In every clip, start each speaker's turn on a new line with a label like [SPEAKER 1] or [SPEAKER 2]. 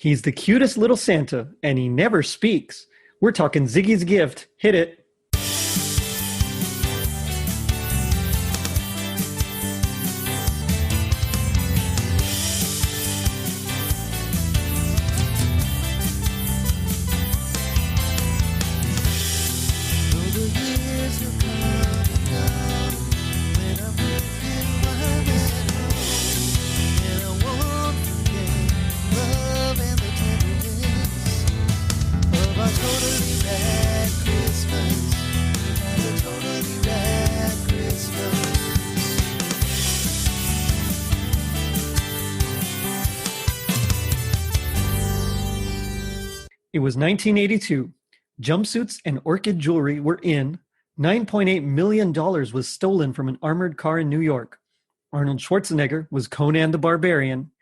[SPEAKER 1] He's the cutest little Santa, and he never speaks. We're talking Ziggy's gift. Hit it. It was 1982. Jumpsuits and orchid jewelry were in. $9.8 million was stolen from an armored car in New York. Arnold Schwarzenegger was Conan the Barbarian.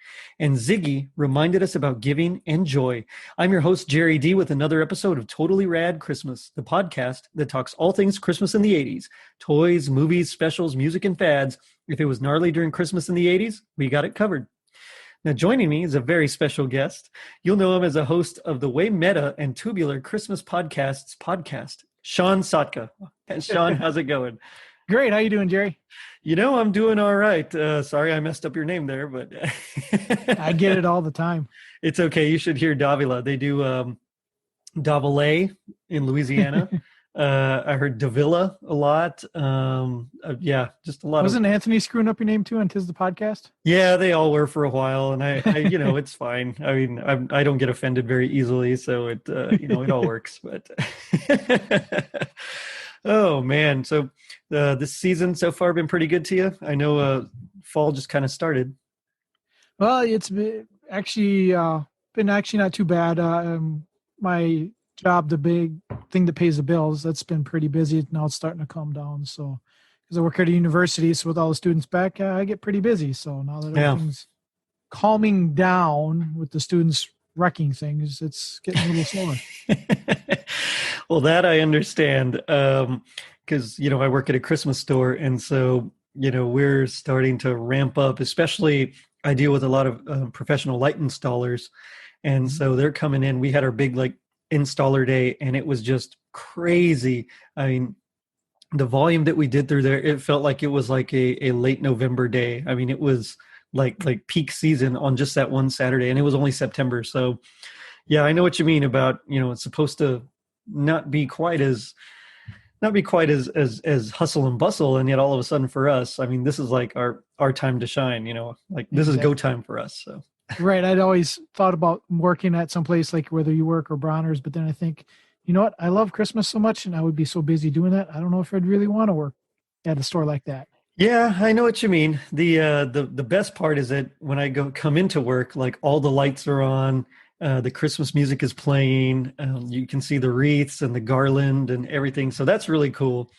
[SPEAKER 1] And Ziggy reminded us about giving and joy. I'm your host, Jerry D, with another episode of Totally Rad Christmas, the podcast that talks all things Christmas in the 80s. Toys, movies, specials, music, and fads. If it was gnarly during Christmas in the 80s, we got it covered. Now, joining me is a very special guest. You'll know him as a host of the Way Meta and Tubular Christmas podcast, Sean Sotka. Sean, how's it going?
[SPEAKER 2] Great. How you doing, Jerry?
[SPEAKER 1] You know, I'm doing all right. Sorry I messed up your name there, but...
[SPEAKER 2] I get it all the time.
[SPEAKER 1] It's okay. You should hear Davila. They do Davila in Louisiana. I heard Davila a lot. Yeah, just a lot.
[SPEAKER 2] Wasn't Anthony screwing up your name too on Tis the Podcast?
[SPEAKER 1] Yeah, they all were for a while, and I you know, it's fine. I mean, I don't get offended very easily, so it you know, it all works. But oh man, so this season so far been pretty good to you. I know fall just kind of started.
[SPEAKER 2] Well, it's actually been not too bad. My job, the big thing that pays the bills, that's been pretty busy. Now it's starting to calm down. So, because I work at a university, so with all the students back, I get pretty busy. So now that everything's calming down with the students wrecking things, it's getting a little slower.
[SPEAKER 1] Well, that I understand, because, you know, I work at a Christmas store, and so, you know, we're starting to ramp up, especially I deal with a lot of professional light installers, and so they're coming in. We had our big, installer day, and it was just crazy. I mean, the volume that we did through there, it felt like it was like a late November day. I mean, it was like peak season on just that one Saturday, and it was only September. So yeah, I know what you mean about, you know, it's supposed to not be quite as hustle and bustle, and yet all of a sudden for us, I mean, this is like our time to shine, you know, like this is go time for us. So
[SPEAKER 2] right. I'd always thought about working at some place like whether you work or Bronner's, but then I think, you know what? I love Christmas so much, and I would be so busy doing that. I don't know if I'd really want to work at a store like that.
[SPEAKER 1] Yeah, I know what you mean. The best part is that when I come into work, like all the lights are on, the Christmas music is playing. You can see the wreaths and the garland and everything. So that's really cool.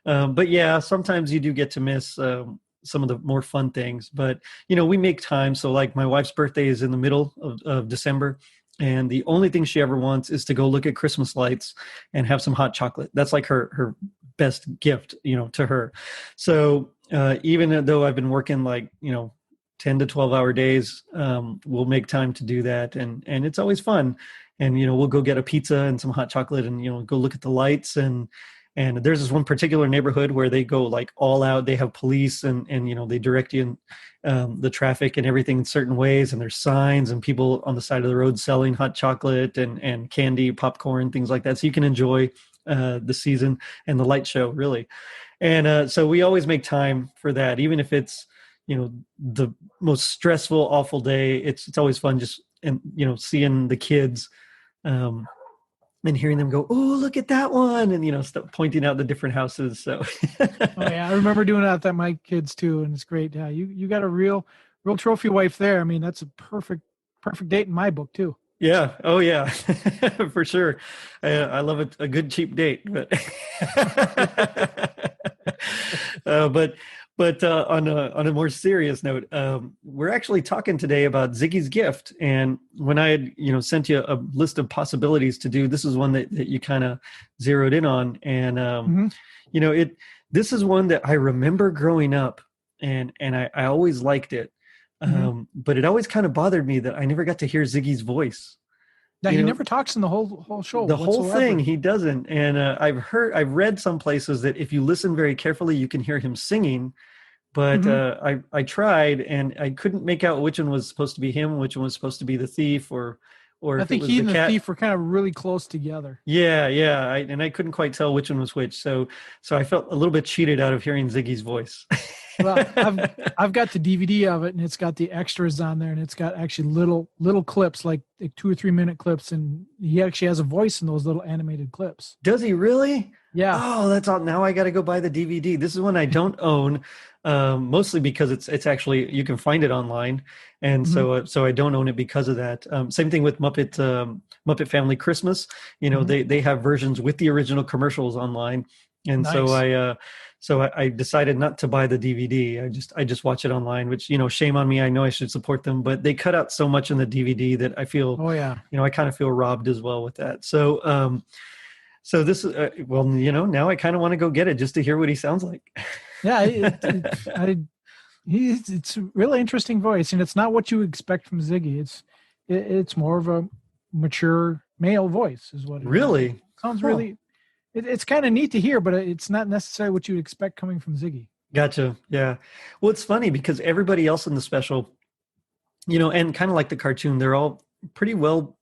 [SPEAKER 1] But yeah, sometimes you do get to miss some of the more fun things, but you know, we make time. So like my wife's birthday is in the middle of December, and the only thing she ever wants is to go look at Christmas lights and have some hot chocolate. That's like her best gift, you know, to her. So even though I've been working 10 to 12 hour days, we'll make time to do that. And it's always fun. And, you know, we'll go get a pizza and some hot chocolate and, you know, go look at the lights. And there's this one particular neighborhood where they go like all out. They have police and you know, they direct you in the traffic and everything in certain ways. And there's signs and people on the side of the road selling hot chocolate and candy, popcorn, things like that. So you can enjoy the season and the light show, really. And so we always make time for that, even if it's, you know, the most stressful, awful day. It's always fun just, and you know, seeing the kids and hearing them go, oh, look at that one. And, you know, pointing out the different houses. So,
[SPEAKER 2] oh, yeah, I remember doing that with my kids too. And it's great. Yeah. You got a real trophy wife there. I mean, that's a perfect date in my book too.
[SPEAKER 1] Yeah. Oh yeah, for sure. I love a good cheap date, but, But on a more serious note, we're actually talking today about Ziggy's gift. And when I had, you know, sent you a list of possibilities to do, this is one that you kind of zeroed in on. And, you know, this is one that I remember growing up and I always liked it.
[SPEAKER 2] Mm-hmm.
[SPEAKER 1] But it always kind of bothered me that I never got to hear Ziggy's voice.
[SPEAKER 2] Now he never talks in the whole show
[SPEAKER 1] The whole
[SPEAKER 2] whatsoever.
[SPEAKER 1] thing he doesn't. And I've read some places that if you listen very carefully, you can hear him singing. But I tried and I couldn't make out which one was supposed to be him, which one was supposed to be the thief, or
[SPEAKER 2] I
[SPEAKER 1] if it
[SPEAKER 2] think
[SPEAKER 1] was
[SPEAKER 2] he
[SPEAKER 1] the
[SPEAKER 2] and the
[SPEAKER 1] cat.
[SPEAKER 2] thief were kind of really close together.
[SPEAKER 1] Yeah, and I couldn't quite tell which one was which. So I felt a little bit cheated out of hearing Ziggy's voice.
[SPEAKER 2] Well, I've got the DVD of it, and it's got the extras on there, and it's got actually little clips, like 2 or 3 minute clips, and he actually has a voice in those little animated clips.
[SPEAKER 1] Does he really?
[SPEAKER 2] Yeah.
[SPEAKER 1] Oh, that's all. Now I got to go buy the DVD. This is one I don't own, mostly because it's actually, you can find it online, and so I don't own it because of that. Same thing with Muppet Family Christmas. They have versions with the original commercials online, and
[SPEAKER 2] Nice.
[SPEAKER 1] so I decided not to buy the DVD. I just watch it online, which, shame on me. I know I should support them, but they cut out so much in the DVD that I feel,
[SPEAKER 2] Oh yeah.
[SPEAKER 1] I kind of feel robbed as well with that. So this is now I kind of want to go get it just to hear what he sounds like.
[SPEAKER 2] Yeah, it's a really interesting voice, and it's not what you expect from Ziggy. It's more of a mature male voice, is what it
[SPEAKER 1] Really
[SPEAKER 2] is. Sounds really. It's kind of neat to hear, but it's not necessarily what you'd expect coming from Ziggy.
[SPEAKER 1] Gotcha. Yeah. Well, it's funny because everybody else in the special, and kind of like the cartoon, they're all pretty well,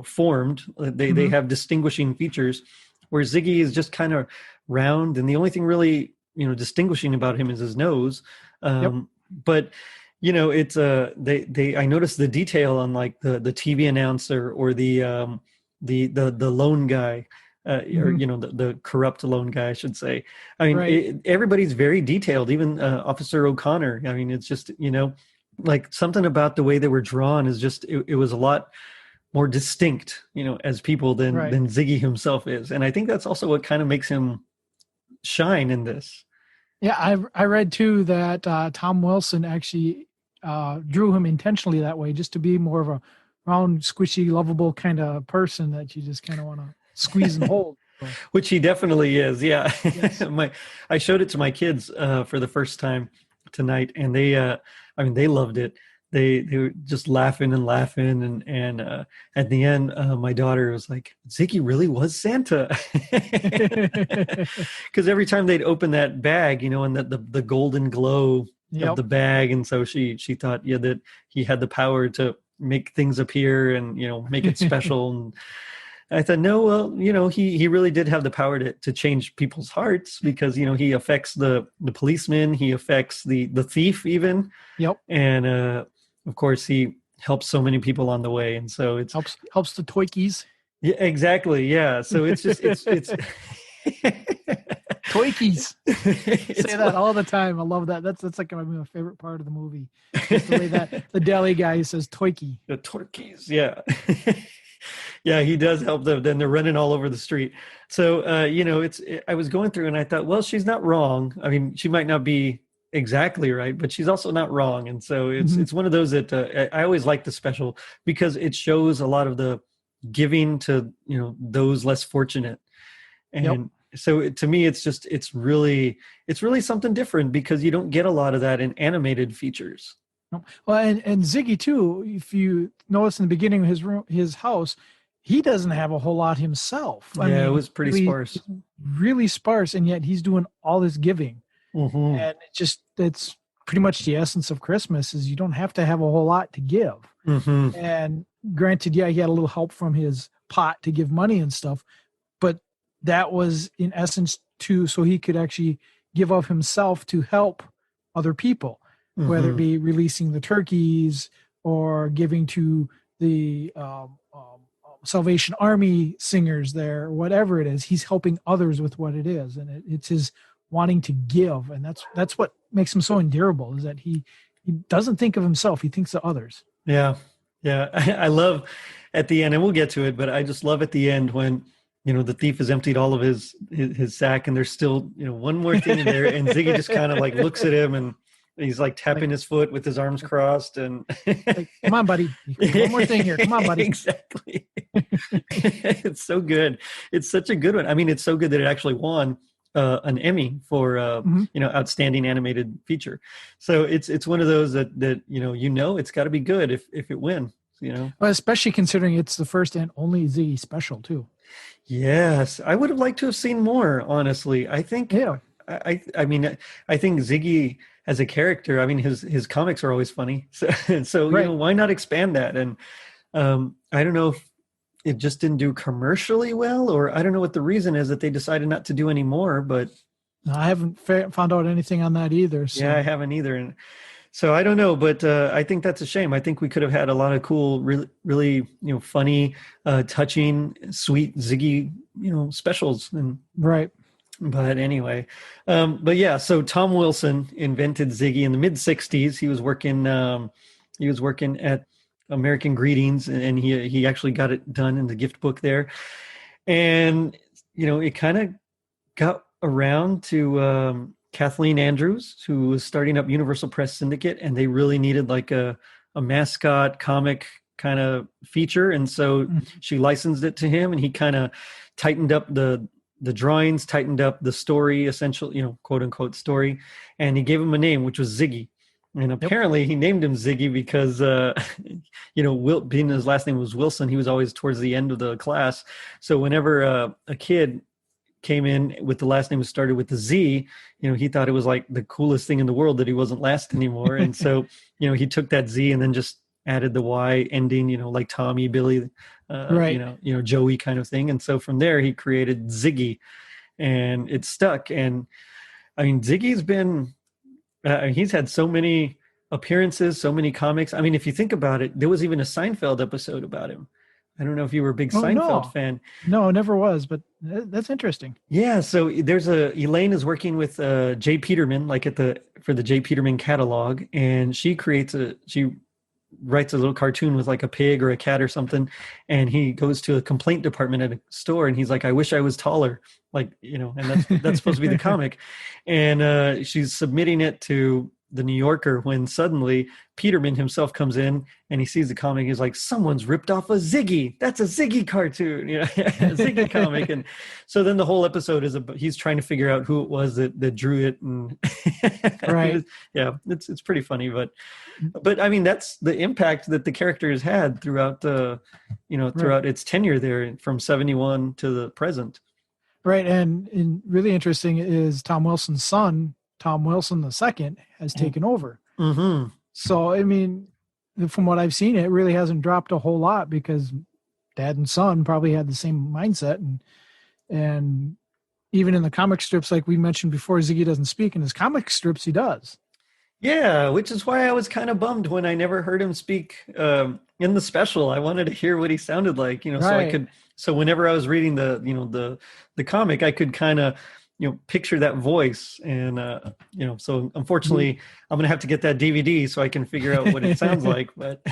[SPEAKER 1] formed. They have distinguishing features, where Ziggy is just kind of round, and the only thing really, distinguishing about him is his nose. But it's I noticed the detail on like the TV announcer or the loan guy. Or the corrupt loan guy, I should say. I mean, everybody's very detailed. Even Officer O'Connor. I mean, it's just like something about the way they were drawn is just it was a lot more distinct, as people than Ziggy himself is, and I think that's also what kind of makes him shine in this.
[SPEAKER 2] Yeah, I read too that Tom Wilson actually drew him intentionally that way, just to be more of a round, squishy, lovable kind of person that you just kind of want to squeeze and hold.
[SPEAKER 1] Which he definitely is. Yeah.
[SPEAKER 2] Yes.
[SPEAKER 1] I showed it to my kids for the first time tonight, and they loved it. They were just laughing and at the end my daughter was like, Ziggy really was Santa. Because every time they'd open that bag, and the golden glow of the bag, and so she thought that he had the power to make things appear and make it special. And I thought, no, well, he really did have the power to change people's hearts, because he affects the policeman, he affects the thief even. And of course he helps so many people on the way, and so it
[SPEAKER 2] helps the torkeys.
[SPEAKER 1] Yeah, exactly. Yeah, so it's just it's
[SPEAKER 2] torkeys. Say that all the time. I love that. That's like my favorite part of the movie. Just the way that the deli guy says torkey.
[SPEAKER 1] The torkeys, yeah. Yeah, he does help them. Then they're running all over the street. So, I was going through and I thought, well, she's not wrong. I mean, she might not be exactly right, but she's also not wrong. And so it's one of those that I always like the special, because it shows a lot of the giving to, those less fortunate. And so to me, it's really something different, because you don't get a lot of that in animated features.
[SPEAKER 2] Well, and Ziggy too, if you notice in the beginning of his house, he doesn't have a whole lot himself. I mean,
[SPEAKER 1] it was pretty sparse.
[SPEAKER 2] Really sparse, and yet he's doing all this giving. And it's pretty much the essence of Christmas, is you don't have to have a whole lot to give. And granted, he had a little help from his pot to give money and stuff, but that was in essence too, so he could actually give of himself to help other people. Whether it be releasing the turkeys or giving to the Salvation Army singers there, whatever it is, he's helping others with what it is, and it's his wanting to give, and that's what makes him so endearable, is that he doesn't think of himself, he thinks of others.
[SPEAKER 1] Yeah. I love at the end, and we'll get to it, but I just love at the end when the thief has emptied all of his sack, and there's still one more thing in there, and Ziggy just kind of like looks at him and he's like tapping his foot with his arms crossed, and
[SPEAKER 2] like, come on, buddy. One more thing here. Come on, buddy.
[SPEAKER 1] Exactly. It's so good. It's such a good one. I mean, it's so good that it actually won an Emmy for outstanding animated feature. So it's one of those that it's got to be good if it wins.
[SPEAKER 2] Well, especially considering it's the first and only Ziggy special too.
[SPEAKER 1] Yes, I would have liked to have seen more. Honestly, I think.
[SPEAKER 2] Yeah.
[SPEAKER 1] I mean, I think Ziggy as a character. I mean, his comics are always funny. So
[SPEAKER 2] Right.
[SPEAKER 1] why not expand that? And I don't know if it just didn't do commercially well, or I don't know what the reason is that they decided not to do any more. But
[SPEAKER 2] No, I haven't found out anything on that either. So.
[SPEAKER 1] yeah, I haven't either. And so I don't know, but I think that's a shame. I think we could have had a lot of cool, really, really, funny, touching, sweet Ziggy, specials. And
[SPEAKER 2] Right.
[SPEAKER 1] but anyway, but yeah. So Tom Wilson invented Ziggy in the mid '60s. He was working at American Greetings, and he actually got it done in the gift book there. And it kind of got around to Kathleen Andrews, who was starting up Universal Press Syndicate, and they really needed like a mascot comic kind of feature. And so she licensed it to him, and he kind of tightened up the drawings, tightened up the story, essential, quote unquote story. And he gave him a name, which was Ziggy. And apparently he named him Ziggy because, being his last name was Wilson, he was always towards the end of the class. So whenever a kid came in with the last name that started with the Z, he thought it was like the coolest thing in the world that he wasn't last anymore. And so, he took that Z and then just added the Y ending, like Tommy, Billy,
[SPEAKER 2] Right.
[SPEAKER 1] Joey kind of thing. And so from there he created Ziggy, and it stuck. And I mean, Ziggy's been, he's had so many appearances, so many comics. I mean, if you think about it, there was even a Seinfeld episode about him. I don't know if you were a big Seinfeld fan.
[SPEAKER 2] No, never was, but that's interesting.
[SPEAKER 1] Yeah, so there's Elaine is working with Jay Peterman, like for the Jay Peterman catalog, and she writes a little cartoon with like a pig or a cat or something, and he goes to a complaint department at a store, and he's like, "I wish I was taller," like and that's supposed to be the comic, and she's submitting it to the New Yorker when suddenly Peterman himself comes in and he sees the comic. He's like, "Someone's ripped off a Ziggy. That's a Ziggy cartoon, a Ziggy comic." And so then the whole episode is he's trying to figure out who it was that drew it, and
[SPEAKER 2] Right.
[SPEAKER 1] yeah, it's pretty funny, but I mean that's the impact that the character has had throughout throughout its tenure there from '71 to the present.
[SPEAKER 2] Right. And really interesting is Tom Wilson's son, Tom Wilson II, has taken over.
[SPEAKER 1] Mm-hmm.
[SPEAKER 2] So, I mean, from what I've seen, it really hasn't dropped a whole lot because dad and son probably had the same mindset. And even in the comic strips, like we mentioned before, Ziggy doesn't speak. In his comic strips, he does.
[SPEAKER 1] Yeah, which is why I was kind of bummed when I never heard him speak in the special. I wanted to hear what he sounded like,
[SPEAKER 2] Right.
[SPEAKER 1] so whenever I was reading the comic, I could kind of, picture that voice. And, so unfortunately I'm going to have to get that DVD so I can figure out what it sounds like, but.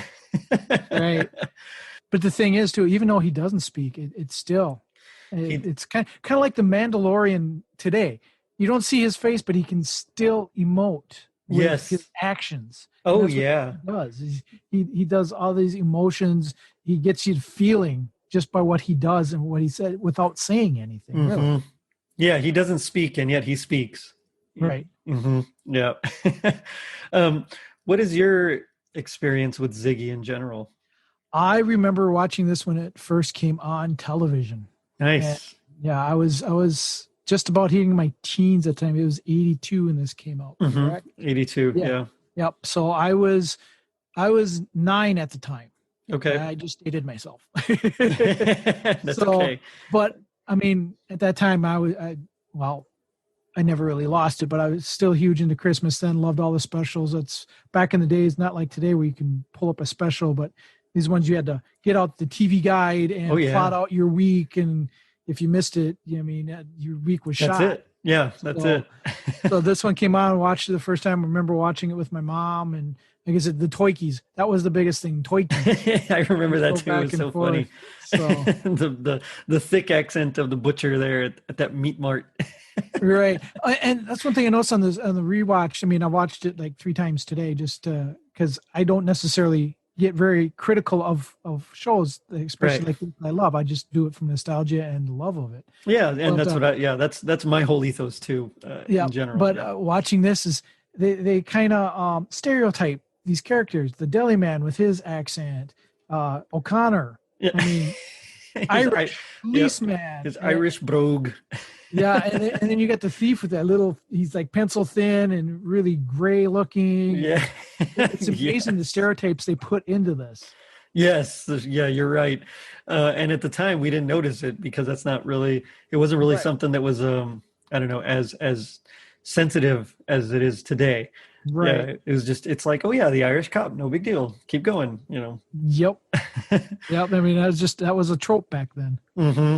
[SPEAKER 2] Right. But the thing is too, even though he doesn't speak, it's still, it's kind of like the Mandalorian today. You don't see his face, but he can still emote. With his actions.
[SPEAKER 1] Oh yeah,
[SPEAKER 2] he does. He does all these emotions. He gets you feeling just by what he does and what he said without saying anything.
[SPEAKER 1] Mm-hmm.
[SPEAKER 2] Really.
[SPEAKER 1] Yeah, he doesn't speak, and yet he speaks.
[SPEAKER 2] Right.
[SPEAKER 1] Mm-hmm. Yeah. What is your experience with Ziggy in general?
[SPEAKER 2] I remember watching this when it first came on television.
[SPEAKER 1] Nice.
[SPEAKER 2] And yeah, I was just about hitting my teens at the time. It was 82 when this came out.
[SPEAKER 1] Mm-hmm.
[SPEAKER 2] Correct?
[SPEAKER 1] 82. Yeah.
[SPEAKER 2] Yep. So I was 9 at the time.
[SPEAKER 1] Okay.
[SPEAKER 2] I just dated myself.
[SPEAKER 1] That's okay.
[SPEAKER 2] But I mean, at that time, I never really lost it, but I was still huge into Christmas then. Loved all the specials. It's back in the days, not like today where you can pull up a special, but these ones you had to get out the TV guide and plot out your week, and if you missed it, your week was shot.
[SPEAKER 1] That's it. Yeah, that's it.
[SPEAKER 2] So this one came on, watched it the first time. I remember watching it with my mom, and like I said, the torkeys. That was the biggest thing. Torkeys.
[SPEAKER 1] I remember that too. It was so funny.
[SPEAKER 2] So
[SPEAKER 1] the thick accent of the butcher there at that meat mart.
[SPEAKER 2] Right. And that's one thing I noticed on the rewatch. I mean, I watched it like 3 times today just because I don't necessarily get very critical of shows,
[SPEAKER 1] Right.
[SPEAKER 2] especially like I love. I just do it from nostalgia and love of it.
[SPEAKER 1] Yeah, and
[SPEAKER 2] But
[SPEAKER 1] that's what that's my whole ethos too,
[SPEAKER 2] yeah,
[SPEAKER 1] in general.
[SPEAKER 2] but
[SPEAKER 1] Yeah.
[SPEAKER 2] watching this is they kind of stereotype these characters. The deli man with his accent, O'Connor.
[SPEAKER 1] Yeah.
[SPEAKER 2] I mean,
[SPEAKER 1] his I
[SPEAKER 2] Irish
[SPEAKER 1] Yep.
[SPEAKER 2] policeman.
[SPEAKER 1] His Irish brogue.
[SPEAKER 2] Yeah, and then you got the thief with that little. He's like pencil thin and really gray looking.
[SPEAKER 1] Yeah.
[SPEAKER 2] It's
[SPEAKER 1] Yeah.
[SPEAKER 2] amazing the stereotypes they put into this.
[SPEAKER 1] Yes, yeah, you're right. And at the time, we didn't notice it because that's not really. It wasn't really
[SPEAKER 2] Right,
[SPEAKER 1] something that was, I don't know, as sensitive as it is today.
[SPEAKER 2] right.
[SPEAKER 1] Yeah, it was just. It's like, oh yeah, the Irish cop, no big deal. Keep going, you know.
[SPEAKER 2] Yep, yep. I mean, that was a trope back then.
[SPEAKER 1] hmm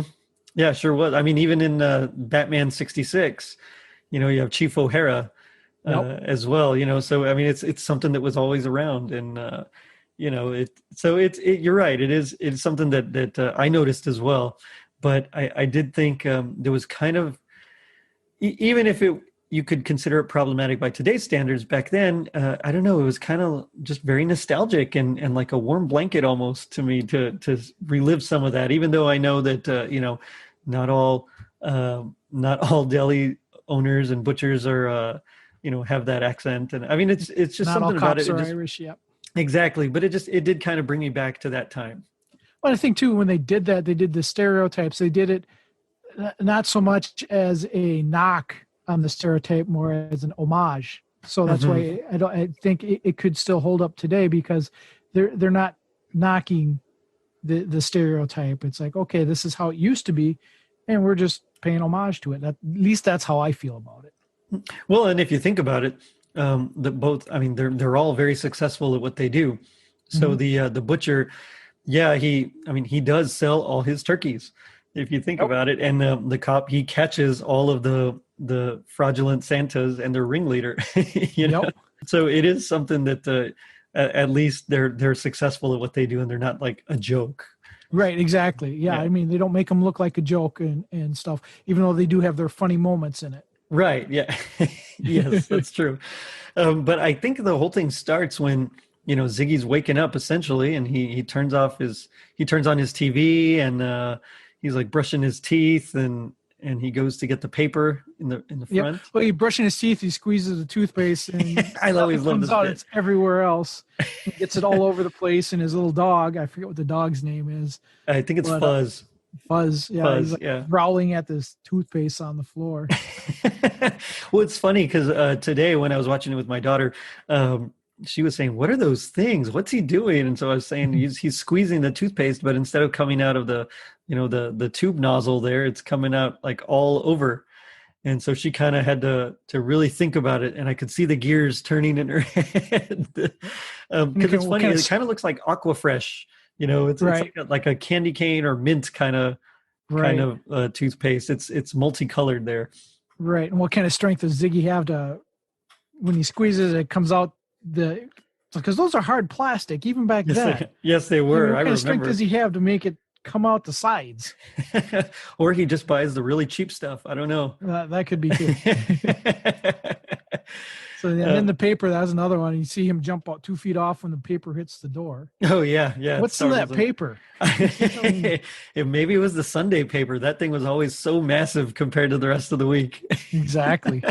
[SPEAKER 1] Yeah, sure was. I mean, even in Batman '66, you know, you have Chief O'Hara
[SPEAKER 2] Yep.
[SPEAKER 1] as well. You know, so I mean, it's something that was always around, and you know, you're right. It's something that I noticed as well. But I did think there was kind of even if it you could consider it problematic by today's standards back then. I don't know. It was kind of just very nostalgic and like a warm blanket almost to me to relive some of that. Even though I know that you know, not all not all deli owners and butchers are you know have that accent. And I mean, it's just
[SPEAKER 2] Not all
[SPEAKER 1] something about it.
[SPEAKER 2] cops
[SPEAKER 1] It
[SPEAKER 2] are
[SPEAKER 1] just
[SPEAKER 2] Irish. Yep.
[SPEAKER 1] exactly. But it did kind of bring me back to that time.
[SPEAKER 2] But I think too, when they did that, they did the stereotypes. They did it not so much as a knock on the stereotype, more as an homage. So that's
[SPEAKER 1] hmm
[SPEAKER 2] why I think it could still hold up today because they're not knocking the stereotype. It's like, okay, this is how it used to be, and we're just paying homage to it. At least that's how I feel about it.
[SPEAKER 1] Well, and if you think about it, the both I mean they're all very successful at what they do. So
[SPEAKER 2] Mhm.
[SPEAKER 1] the butcher, yeah, I mean he does sell all his turkeys if you think
[SPEAKER 2] Yep.
[SPEAKER 1] about it, and the cop he catches all of the fraudulent Santas and their ringleader, you know.
[SPEAKER 2] Yep.
[SPEAKER 1] So it is something that at least they're successful at what they do, and they're not like a joke.
[SPEAKER 2] Right. Exactly. Yeah.
[SPEAKER 1] Yeah.
[SPEAKER 2] I mean, they don't make them look like a joke and stuff, even though they do have their funny moments in it.
[SPEAKER 1] Right. Yeah. Yes, that's true. But I think the whole thing starts when you know Ziggy's waking up essentially, and he turns on his TV, and he's like brushing his teeth, and he goes to get the paper in the
[SPEAKER 2] Yep.
[SPEAKER 1] front.
[SPEAKER 2] Well, he's brushing his teeth. He squeezes the toothpaste, and
[SPEAKER 1] I always
[SPEAKER 2] it
[SPEAKER 1] love
[SPEAKER 2] comes
[SPEAKER 1] this
[SPEAKER 2] out.
[SPEAKER 1] bit.
[SPEAKER 2] It's everywhere else. He gets it all over the place. And his little dog, I forget what the dog's name is,
[SPEAKER 1] I think it's
[SPEAKER 2] but
[SPEAKER 1] Fuzz.
[SPEAKER 2] Fuzz. Yeah, he's
[SPEAKER 1] Fuzz.
[SPEAKER 2] like
[SPEAKER 1] Yeah.
[SPEAKER 2] growling at this toothpaste on the floor.
[SPEAKER 1] Well, it's funny because today when I was watching it with my daughter, she was saying, "What are those things? What's he doing?" And so I was saying he's squeezing the toothpaste, but instead of coming out of the you know the tube nozzle there, it's coming out like all over. And so she kind of had to really think about it, and I could see the gears turning in her head because it's
[SPEAKER 2] What
[SPEAKER 1] funny.
[SPEAKER 2] kind
[SPEAKER 1] It kind of looks like Aquafresh, you know. It's
[SPEAKER 2] right,
[SPEAKER 1] like a candy cane or mint kind
[SPEAKER 2] right,
[SPEAKER 1] of toothpaste. It's multicolored there.
[SPEAKER 2] right. And what kind of strength does Ziggy have to when he squeezes it comes out the because those are hard plastic even back then.
[SPEAKER 1] Yes, they
[SPEAKER 2] I mean,
[SPEAKER 1] were.
[SPEAKER 2] what
[SPEAKER 1] I
[SPEAKER 2] kind of strength
[SPEAKER 1] remember.
[SPEAKER 2] does he have to make it come out the sides?
[SPEAKER 1] Or he just buys the really cheap stuff. I don't know.
[SPEAKER 2] That could be too. So and then the paper, that was another one. You see him jump out 2 feet off when the paper hits the door.
[SPEAKER 1] Oh yeah, yeah.
[SPEAKER 2] What's in that paper?
[SPEAKER 1] Maybe it was the Sunday paper. That thing was always so massive compared to the rest of the week.
[SPEAKER 2] Exactly.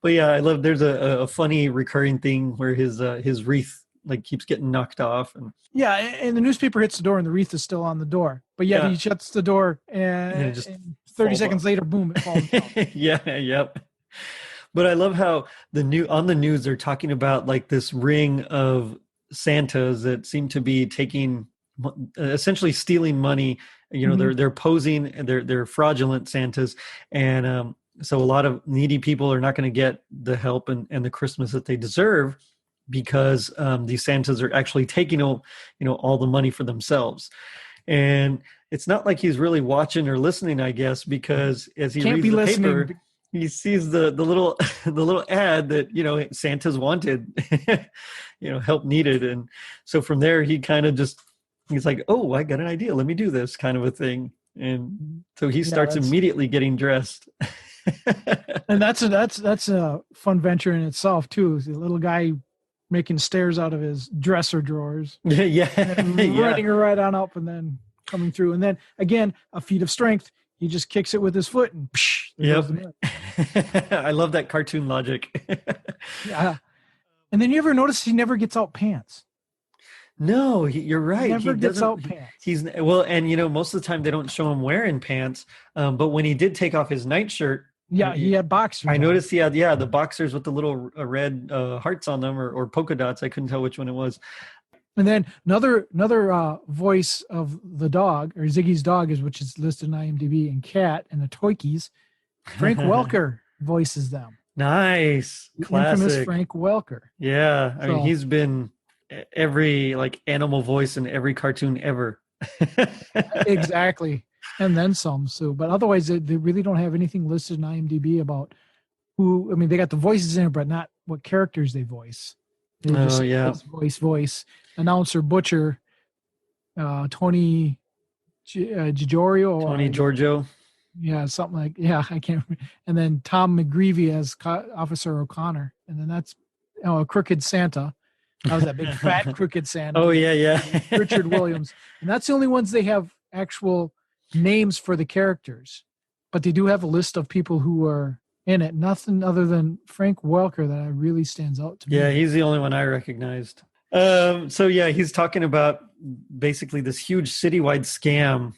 [SPEAKER 1] But yeah, I love. There's a funny recurring thing where his wreath like keeps getting knocked off, and
[SPEAKER 2] Yeah, and the newspaper hits the door and the wreath is still on the door. But yet
[SPEAKER 1] yeah,
[SPEAKER 2] he shuts the door
[SPEAKER 1] and it
[SPEAKER 2] and,
[SPEAKER 1] just
[SPEAKER 2] and 30
[SPEAKER 1] falls
[SPEAKER 2] seconds
[SPEAKER 1] off.
[SPEAKER 2] later, boom, it falls down.
[SPEAKER 1] Yeah, yep. But I love how on the news they're talking about like this ring of Santas that seem to be taking essentially stealing money. You know,
[SPEAKER 2] Mhm.
[SPEAKER 1] they're posing and they're fraudulent Santas, and so a lot of needy people are not going to get the help and the Christmas that they deserve because these Santas are actually taking all the money for themselves. And it's not like he's really watching or listening, I guess, because as he
[SPEAKER 2] Can't
[SPEAKER 1] reads
[SPEAKER 2] be
[SPEAKER 1] the
[SPEAKER 2] listening.
[SPEAKER 1] paper, he sees the little the little ad that Santa's wanted, help needed, and so from there he's like, oh, I got an idea, let me do this kind of a thing, and so he
[SPEAKER 2] Yeah,
[SPEAKER 1] starts immediately getting dressed.
[SPEAKER 2] and that's a fun venture in itself too. The little guy making stairs out of his dresser drawers.
[SPEAKER 1] Yeah.
[SPEAKER 2] And running her right on up and then coming through. And then again, a feat of strength. He just kicks it with his foot and there goes the mirror.
[SPEAKER 1] I love that cartoon logic.
[SPEAKER 2] Yeah. And then you ever notice he never gets out pants?
[SPEAKER 1] No, you're right.
[SPEAKER 2] He never gets out pants.
[SPEAKER 1] He's well, and most of the time they don't show him wearing pants. But when he did take off his nightshirt,
[SPEAKER 2] he had boxers.
[SPEAKER 1] I noticed he had the boxers with the little red hearts on them or polka dots. I couldn't tell which one it was.
[SPEAKER 2] And then another voice of the dog, or Ziggy's dog, which is listed in IMDb, and Cat and the Torkeys. Frank Welker voices them.
[SPEAKER 1] Nice, classic.
[SPEAKER 2] Infamous Frank Welker.
[SPEAKER 1] Yeah, I mean he's been every animal voice in every cartoon ever.
[SPEAKER 2] Exactly, and then some. So, but otherwise, they really don't have anything listed in IMDb about who. I mean, they got the voices in it, but not what characters they voice. Voice. Announcer Butcher, Tony Giorgio.
[SPEAKER 1] Tony Giorgio.
[SPEAKER 2] Yeah, something like, I can't remember. And then Tom McGreevy as Officer O'Connor. And then that's a Crooked Santa. That was that big fat Crooked Santa.
[SPEAKER 1] Oh, yeah.
[SPEAKER 2] Richard Williams. And that's the only ones they have actual names for the characters. But they do have a list of people who are in it. Nothing other than Frank Welker that really stands out to me.
[SPEAKER 1] Yeah, he's the only one I recognized. So he's talking about basically this huge citywide scam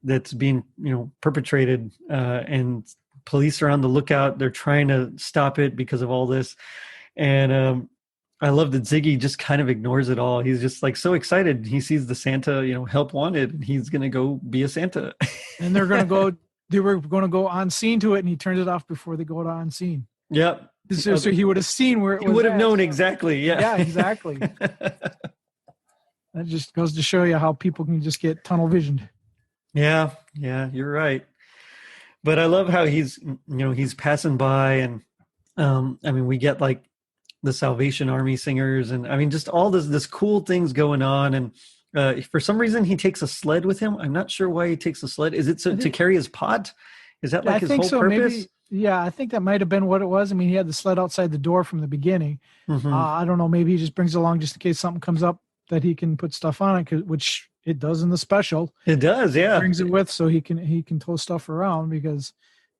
[SPEAKER 1] that's being, perpetrated, and police are on the lookout. They're trying to stop it because of all this. And I love that Ziggy just kind of ignores it all. He's just so excited. He sees the Santa, help wanted, and he's going to go be a Santa.
[SPEAKER 2] And they were going to go on scene to it, and he turns it off before they go to on scene.
[SPEAKER 1] Yep.
[SPEAKER 2] So he would have seen where it was.
[SPEAKER 1] He would have known exactly.
[SPEAKER 2] Yeah, exactly. That just goes to show you how people can just get tunnel visioned.
[SPEAKER 1] Yeah, you're right. But I love how he's passing by, and we get the Salvation Army singers, and just all this cool things going on. And for some reason, he takes a sled with him. I'm not sure why he takes a sled. Is it to carry his pot? Is that his whole purpose?
[SPEAKER 2] Maybe, yeah, I think that might have been what it was. I mean, he had the sled outside the door from the beginning. Mm-hmm. I don't know. Maybe he just brings it along just in case something comes up that he can put stuff on it, which it does in the special.
[SPEAKER 1] It does, yeah.
[SPEAKER 2] He brings it with so he can tow stuff around because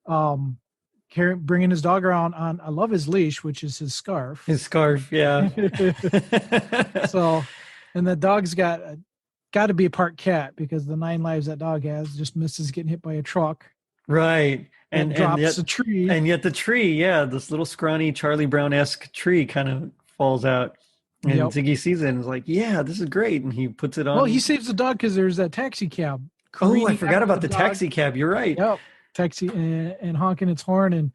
[SPEAKER 2] bringing his dog around on, I love his leash, which is his scarf.
[SPEAKER 1] His scarf, yeah.
[SPEAKER 2] So, and the dog's got to be a part cat because the 9 lives that dog has just misses getting hit by a truck.
[SPEAKER 1] Right.
[SPEAKER 2] And drops a tree.
[SPEAKER 1] And yet the tree, this little scrawny Charlie Brown-esque tree kind of falls out. And Ziggy sees it and is like, yeah, this is great. And he puts it on.
[SPEAKER 2] Well, he saves the dog because there's that taxi cab.
[SPEAKER 1] Oh, I forgot about the taxi cab. You're right.
[SPEAKER 2] Yep. Taxi and honking its horn. And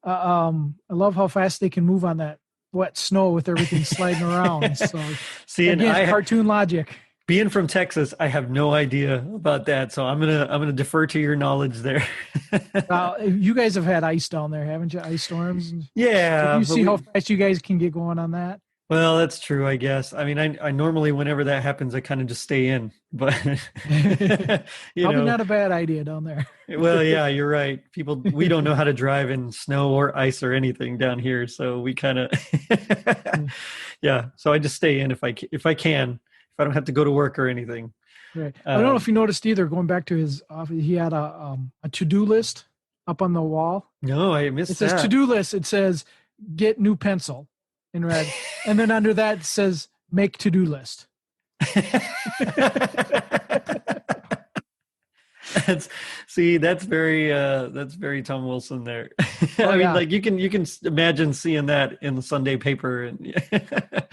[SPEAKER 2] I love how fast they can move on that wet snow with everything sliding around. So,
[SPEAKER 1] see, and
[SPEAKER 2] cartoon logic.
[SPEAKER 1] Being from Texas, I have no idea about that, so I'm gonna defer to your knowledge there.
[SPEAKER 2] You guys have had ice down there, haven't you? Ice storms.
[SPEAKER 1] Yeah.
[SPEAKER 2] You see how fast you guys can get going on that.
[SPEAKER 1] Well, that's true, I guess. I mean, I normally, whenever that happens, I kind of just stay in, but
[SPEAKER 2] probably not a bad idea down there.
[SPEAKER 1] Well, yeah, you're right. We don't know how to drive in snow or ice or anything down here, so we kind of, yeah. So I just stay in if I can. If I don't have to go to work or anything.
[SPEAKER 2] Right. I don't know if you noticed either, going back to his office, he had a to-do list up on the wall.
[SPEAKER 1] No, I missed that.
[SPEAKER 2] It says to-do list. It says, get new pencil in red. And then under that it says, make to-do list.
[SPEAKER 1] That's very Tom Wilson there. I mean, you can imagine seeing that in the Sunday paper and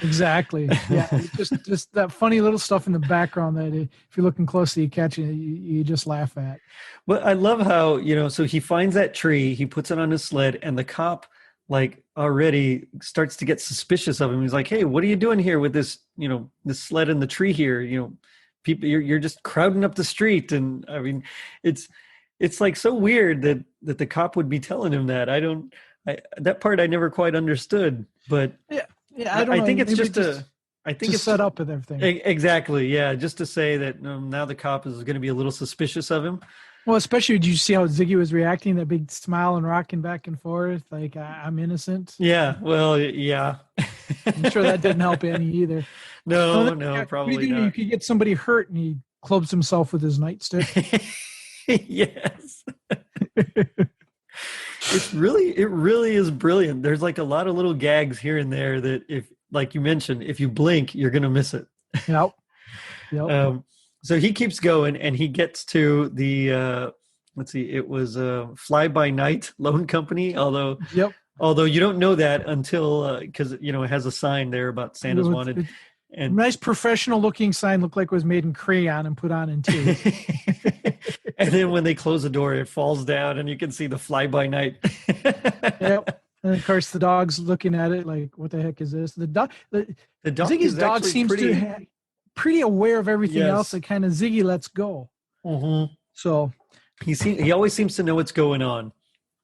[SPEAKER 2] exactly. Yeah, just that funny little stuff in the background that if you're looking closely, you catch it, you just laugh at.
[SPEAKER 1] But I love how so he finds that tree, he puts it on his sled, and the cop already starts to get suspicious of him. He's like, "Hey, what are you doing here with this this sled in the tree here? People, you're just crowding up the street." And I mean, it's so weird that the cop would be telling him that. That part I never quite understood, but
[SPEAKER 2] yeah, I don't know.
[SPEAKER 1] Think it's
[SPEAKER 2] Maybe it's set up with everything.
[SPEAKER 1] Exactly. Yeah. Just to say that now the cop is going to be a little suspicious of him.
[SPEAKER 2] Well, especially did you see how Ziggy was reacting, that big smile and rocking back and forth, like I'm innocent.
[SPEAKER 1] Yeah. Well, yeah.
[SPEAKER 2] I'm sure that didn't help any either.
[SPEAKER 1] No,
[SPEAKER 2] Well,
[SPEAKER 1] no,
[SPEAKER 2] we
[SPEAKER 1] probably
[SPEAKER 2] do. You
[SPEAKER 1] not.
[SPEAKER 2] could get somebody hurt, and he clubs himself with his nightstick.
[SPEAKER 1] Yes. It really is brilliant. There's like a lot of little gags here and there that if, like you mentioned, if you blink, you're going to miss it.
[SPEAKER 2] Yep. Yep.
[SPEAKER 1] So he keeps going and he gets to the, let's see, it was a Fly By Night loan company.
[SPEAKER 2] Yep.
[SPEAKER 1] Although you don't know that until, because, it has a sign there about Santa's Wanted. And
[SPEAKER 2] nice professional looking sign, looked like it was made in crayon and put on in tape.
[SPEAKER 1] And then when they close the door, it falls down and you can see the Fly By Night.
[SPEAKER 2] Yep. And of course the dog's looking at it like, what the heck is this? The dog Ziggy's dog seems to be pretty aware of everything else that kind of Ziggy lets go.
[SPEAKER 1] Mm-hmm.
[SPEAKER 2] So
[SPEAKER 1] he always seems to know what's going on.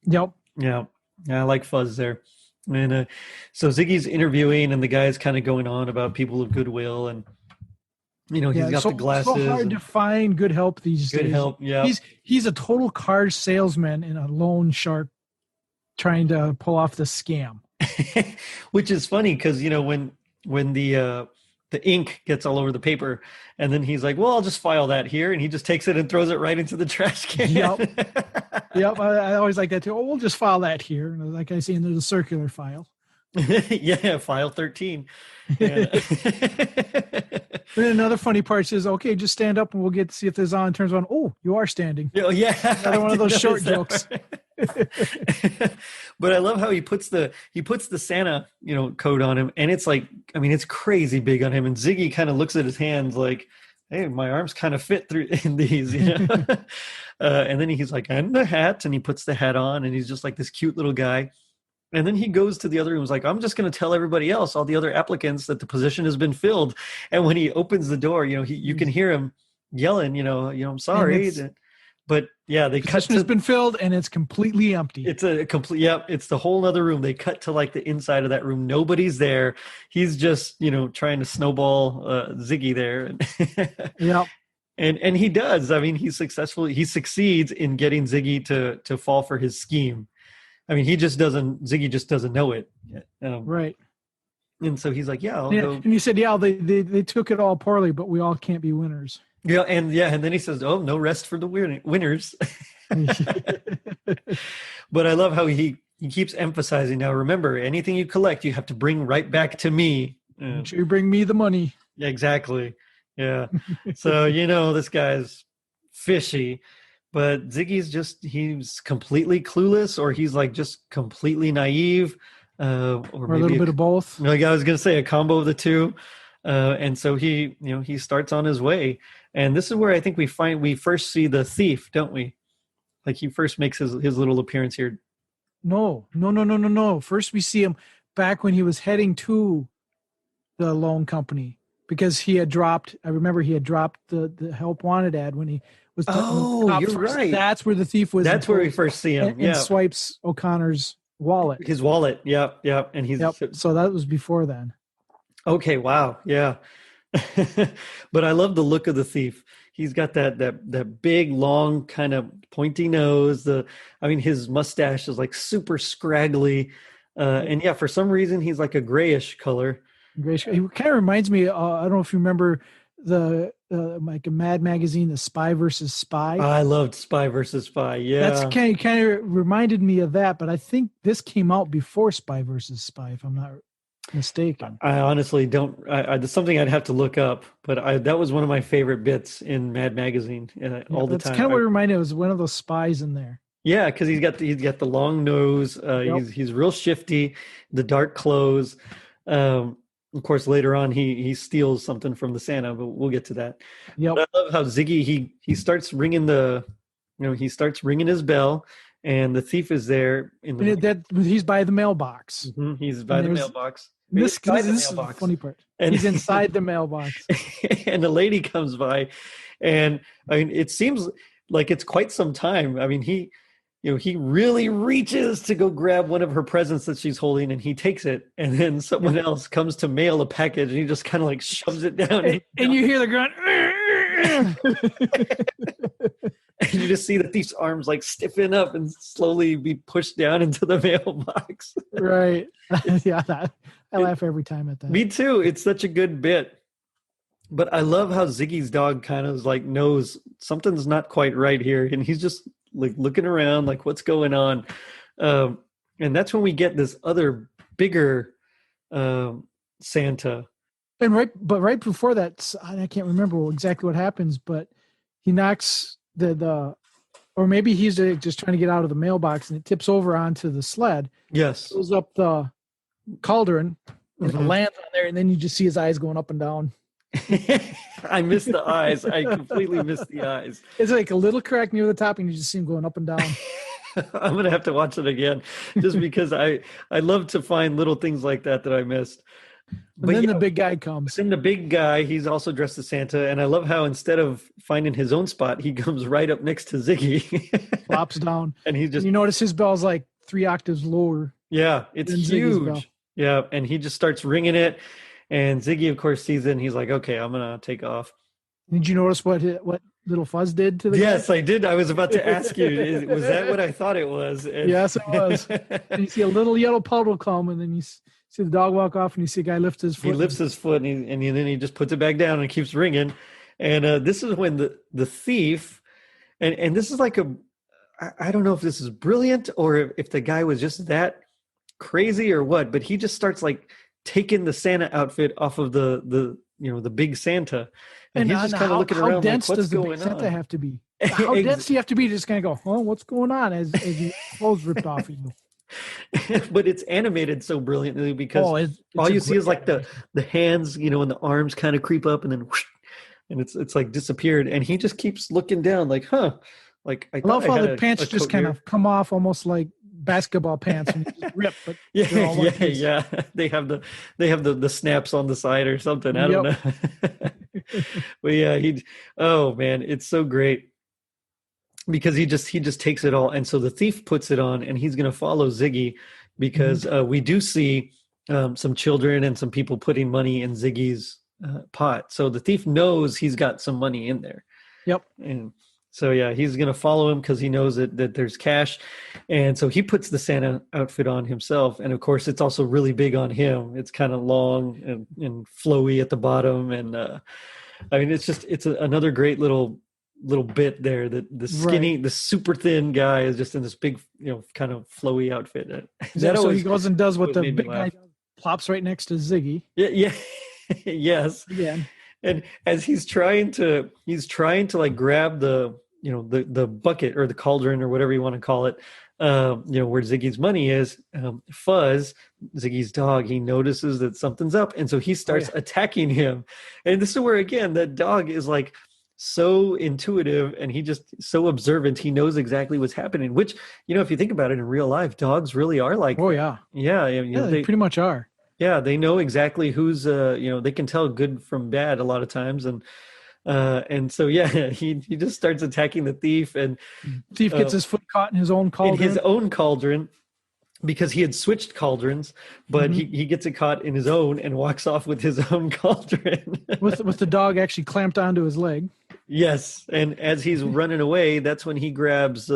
[SPEAKER 2] Yep.
[SPEAKER 1] Yeah. I like Fuzz there. And so Ziggy's interviewing and the guy's kind of going on about people of goodwill and he's got the glasses.
[SPEAKER 2] So hard to find good help these days.
[SPEAKER 1] Good help, yeah.
[SPEAKER 2] He's a total car salesman and a loan shark trying to pull off the scam.
[SPEAKER 1] Which is funny because when the ink gets all over the paper and then he's like, well, I'll just file that here, and he just takes it and throws it right into the trash can.
[SPEAKER 2] Yep. I always like that too. Oh, we'll just file that here. Like I see in the circular file.
[SPEAKER 1] Yeah, file 13. Yeah.
[SPEAKER 2] And another funny part is, okay, just stand up and we'll get to see if there's on. Turns on, oh, you are standing.
[SPEAKER 1] Oh, yeah.
[SPEAKER 2] Another one of those short jokes.
[SPEAKER 1] But I love how he puts the Santa, coat on him, and it's like, it's crazy big on him. And Ziggy kind of looks at his hands like, hey, my arms kind of fit through in these, and then he's like, and the hat, and he puts the hat on, and he's just like this cute little guy. And then he goes to the other room. He's like, I'm just going to tell everybody else, all the other applicants, that the position has been filled. And when he opens the door, you can hear him yelling, I'm sorry. But yeah, the
[SPEAKER 2] position has been filled and it's completely empty.
[SPEAKER 1] It's a complete, it's the whole other room. They cut to like the inside of that room. Nobody's there. He's just, trying to snowball Ziggy there.
[SPEAKER 2] Yeah.
[SPEAKER 1] And he does. He succeeds in getting Ziggy to fall for his scheme. Ziggy just doesn't know it.
[SPEAKER 2] Right.
[SPEAKER 1] And so he's like, I'll go.
[SPEAKER 2] And you said, they took it all poorly, but we all can't be winners.
[SPEAKER 1] Yeah. And then he says, oh, no rest for the winners. But I love how he keeps emphasizing, now remember, anything you collect, you have to bring right back to me.
[SPEAKER 2] Make sure you bring me the money.
[SPEAKER 1] Yeah, exactly. Yeah. So, this guy's fishy. But Ziggy's he's completely clueless, or he's like just completely naive, or maybe
[SPEAKER 2] a little bit of both.
[SPEAKER 1] I was going to say a combo of the two. And so he starts on his way. And this is where I think we first see the thief, don't we? Like he first makes his little appearance here.
[SPEAKER 2] No. First we see him back when he was heading to the loan company, because I remember he had dropped the help wanted ad when he was.
[SPEAKER 1] You're right.
[SPEAKER 2] That's where the thief was.
[SPEAKER 1] That's where we first see him.
[SPEAKER 2] And swipes O'Connor's wallet.
[SPEAKER 1] His wallet. Yep. And he's.
[SPEAKER 2] Yep. So that was before then.
[SPEAKER 1] Okay. Wow. Yeah. But I love the look of the thief. He's got that big, long, kind of pointy nose. His mustache is like super scraggly. And yeah, for some reason, he's like a grayish color.
[SPEAKER 2] He kind of reminds me. I don't know if you remember the like a Mad magazine, the Spy versus Spy.
[SPEAKER 1] I loved Spy versus Spy. Yeah,
[SPEAKER 2] that's kind of reminded me of that. But I think this came out before Spy versus Spy, if I'm not mistaken.
[SPEAKER 1] I honestly don't. It's something I'd have to look up. But that was one of my favorite bits in Mad magazine all the time.
[SPEAKER 2] That's kind of what it reminded me. It was one of those spies in there.
[SPEAKER 1] Yeah, because he's got the long nose. He's real shifty. The dark clothes. Of course, later on he steals something from the Santa, but we'll get to that.
[SPEAKER 2] Yep.
[SPEAKER 1] But I love how Ziggy he starts ringing his bell, and the thief is there
[SPEAKER 2] he's by the mailbox.
[SPEAKER 1] Mm-hmm, he's by the mailbox.
[SPEAKER 2] This is the funny part. And he's inside the mailbox,
[SPEAKER 1] and the lady comes by, and it seems like it's quite some time. He really reaches to go grab one of her presents that she's holding, and he takes it, and then someone else comes to mail a package, and he just kind of like shoves it down.
[SPEAKER 2] And you hear the grunt.
[SPEAKER 1] And you just see the thief's arms like stiffen up and slowly be pushed down into the mailbox.
[SPEAKER 2] Right. Yeah, I laugh every time at that.
[SPEAKER 1] Me too. It's such a good bit. But I love how Ziggy's dog kind of like knows something's not quite right here. And he's just like looking around like, what's going on? And that's when we get this other bigger Santa.
[SPEAKER 2] And right before that, I can't remember exactly what happens, but he knocks or maybe he's just trying to get out of the mailbox and it tips over onto the sled.
[SPEAKER 1] Yes.
[SPEAKER 2] Goes up the cauldron and it lands on there, and then you just see his eyes going up and down.
[SPEAKER 1] I missed the eyes. I completely missed the eyes.
[SPEAKER 2] It's like a little crack near the top, and you just see him going up and down.
[SPEAKER 1] I'm gonna have to watch it again, just because I love to find little things like that I missed.
[SPEAKER 2] But then the big guy comes.
[SPEAKER 1] Then the big guy, he's also dressed as Santa, and I love how instead of finding his own spot, he comes right up next to Ziggy,
[SPEAKER 2] flops down,
[SPEAKER 1] and you
[SPEAKER 2] notice his bell's like 3 octaves lower.
[SPEAKER 1] Yeah, it's huge. Yeah, and he just starts ringing it. And Ziggy, of course, sees it, and he's like, okay, I'm going to take off.
[SPEAKER 2] Did you notice what Little Fuzz did to the
[SPEAKER 1] Yes,
[SPEAKER 2] guy?
[SPEAKER 1] I did. I was about to ask you, was that what I thought it was? And
[SPEAKER 2] yes, it was. And you see a little yellow puddle come, and then you see the dog walk off, and you see a guy lift his foot.
[SPEAKER 1] He lifts his foot, and then he just puts it back down and keeps ringing. And this is when the thief, and this is like I don't know if this is brilliant or if the guy was just that crazy or what, but he just starts like taking the Santa outfit off of the big Santa, and he's just kind of looking around like, what's going on? How dense does the big Santa have
[SPEAKER 2] to be? How dense do you have to be to just kind of go, oh, what's going on as your clothes ripped off of you?
[SPEAKER 1] But it's animated so brilliantly because
[SPEAKER 2] it's
[SPEAKER 1] all you see is like the hands, and the arms kind of creep up and then whoosh, and it's like disappeared, and he just keeps looking down like, huh, like I
[SPEAKER 2] love how the pants just kind of come off almost like basketball pants and just rip, but
[SPEAKER 1] yeah. They have the snaps on the side or something. I don't know. But yeah, oh man, it's so great because he just takes it all, and so the thief puts it on, and he's gonna follow Ziggy because we do see some children and some people putting money in Ziggy's pot. So the thief knows he's got some money in there.
[SPEAKER 2] Yep.
[SPEAKER 1] And so yeah, he's gonna follow him because he knows that there's cash, and so he puts the Santa outfit on himself. And of course, it's also really big on him. It's kind of long and flowy at the bottom, and I mean, it's another great little bit there. That the skinny, the super thin guy is just in this big, kind of flowy outfit.
[SPEAKER 2] So he goes and does what the big guy plops right next to Ziggy.
[SPEAKER 1] Yeah, yes.
[SPEAKER 2] Yeah.
[SPEAKER 1] And as he's trying to like grab the bucket or the cauldron or whatever you want to call it, where Ziggy's money is, Fuzz, Ziggy's dog, he notices that something's up, and so he starts attacking him. And this is where again that dog is like so intuitive, and he just so observant. He knows exactly what's happening. Which, if you think about it in real life, dogs really are like.
[SPEAKER 2] Oh yeah,
[SPEAKER 1] yeah,
[SPEAKER 2] they pretty much are.
[SPEAKER 1] Yeah, they know exactly who's they can tell good from bad a lot of times, and so yeah, he just starts attacking the thief, and
[SPEAKER 2] thief gets his foot caught in his own
[SPEAKER 1] cauldron, because he had switched cauldrons, but he gets it caught in his own and walks off with his own cauldron
[SPEAKER 2] with the dog actually clamped onto his leg.
[SPEAKER 1] Yes, and as he's running away, that's when he grabs.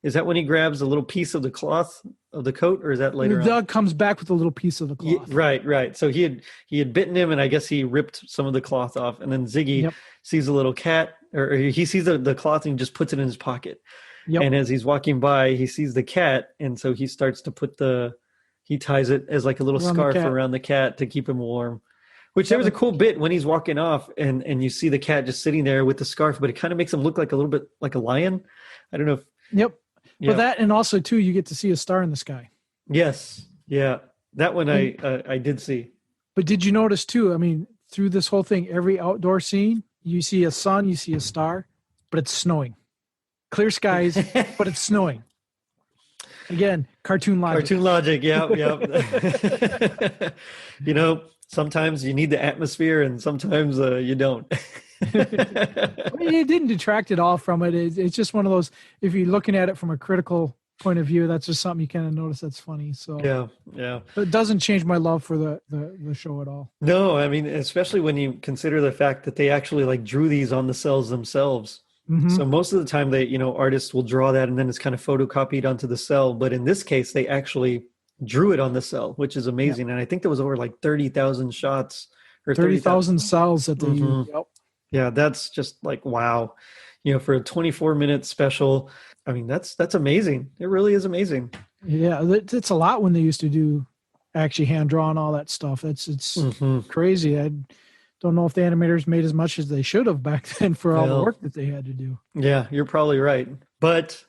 [SPEAKER 1] Is that when he grabs a little piece of the cloth of the coat, or is that later on?
[SPEAKER 2] The dog comes back with a little piece of the cloth.
[SPEAKER 1] Right. So he had bitten him, and I guess he ripped some of the cloth off. And then Ziggy sees a little cat, or he sees the cloth and he just puts it in his pocket. Yep. And as he's walking by, he sees the cat, and so he starts to he ties it as like a little scarf around the cat to keep him warm. Which there was a cool bit when he's walking off, and you see the cat just sitting there with the scarf, but it kind of makes him look like a little bit like a lion. I don't know if.
[SPEAKER 2] Yep. But that, and also too, you get to see a star in the sky.
[SPEAKER 1] Yes. Yeah. That one I did see.
[SPEAKER 2] But did you notice too? I mean, through this whole thing, every outdoor scene, you see a sun, you see a star, but it's snowing. Clear skies, but it's snowing. Again, cartoon logic.
[SPEAKER 1] Yeah. Sometimes you need the atmosphere, and sometimes you don't.
[SPEAKER 2] It didn't detract at all from it. It's just one of those, if you're looking at it from a critical point of view, that's just something you kind of notice that's funny. So
[SPEAKER 1] yeah.
[SPEAKER 2] But it doesn't change my love for the show at all.
[SPEAKER 1] No, I mean, especially when you consider the fact that they actually like drew these on the cells themselves.
[SPEAKER 2] Hmm.
[SPEAKER 1] So most of the time they, artists will draw that and then it's kind of photocopied onto the cell. But in this case, they actually drew it on the cell, which is
[SPEAKER 2] Yeah.
[SPEAKER 1] amazing. And I think there was over like 30,000 shots or 30,000.
[SPEAKER 2] 30,000 cells that they use. Yep.
[SPEAKER 1] Yeah, that's just like, wow. For a 24-minute special, I mean, that's amazing. It really is amazing.
[SPEAKER 2] Yeah, it's a lot when they used to do actually hand drawn all that stuff. It's crazy. I don't know if the animators made as much as they should have back then for all the work that they had to do.
[SPEAKER 1] Yeah, you're probably right. But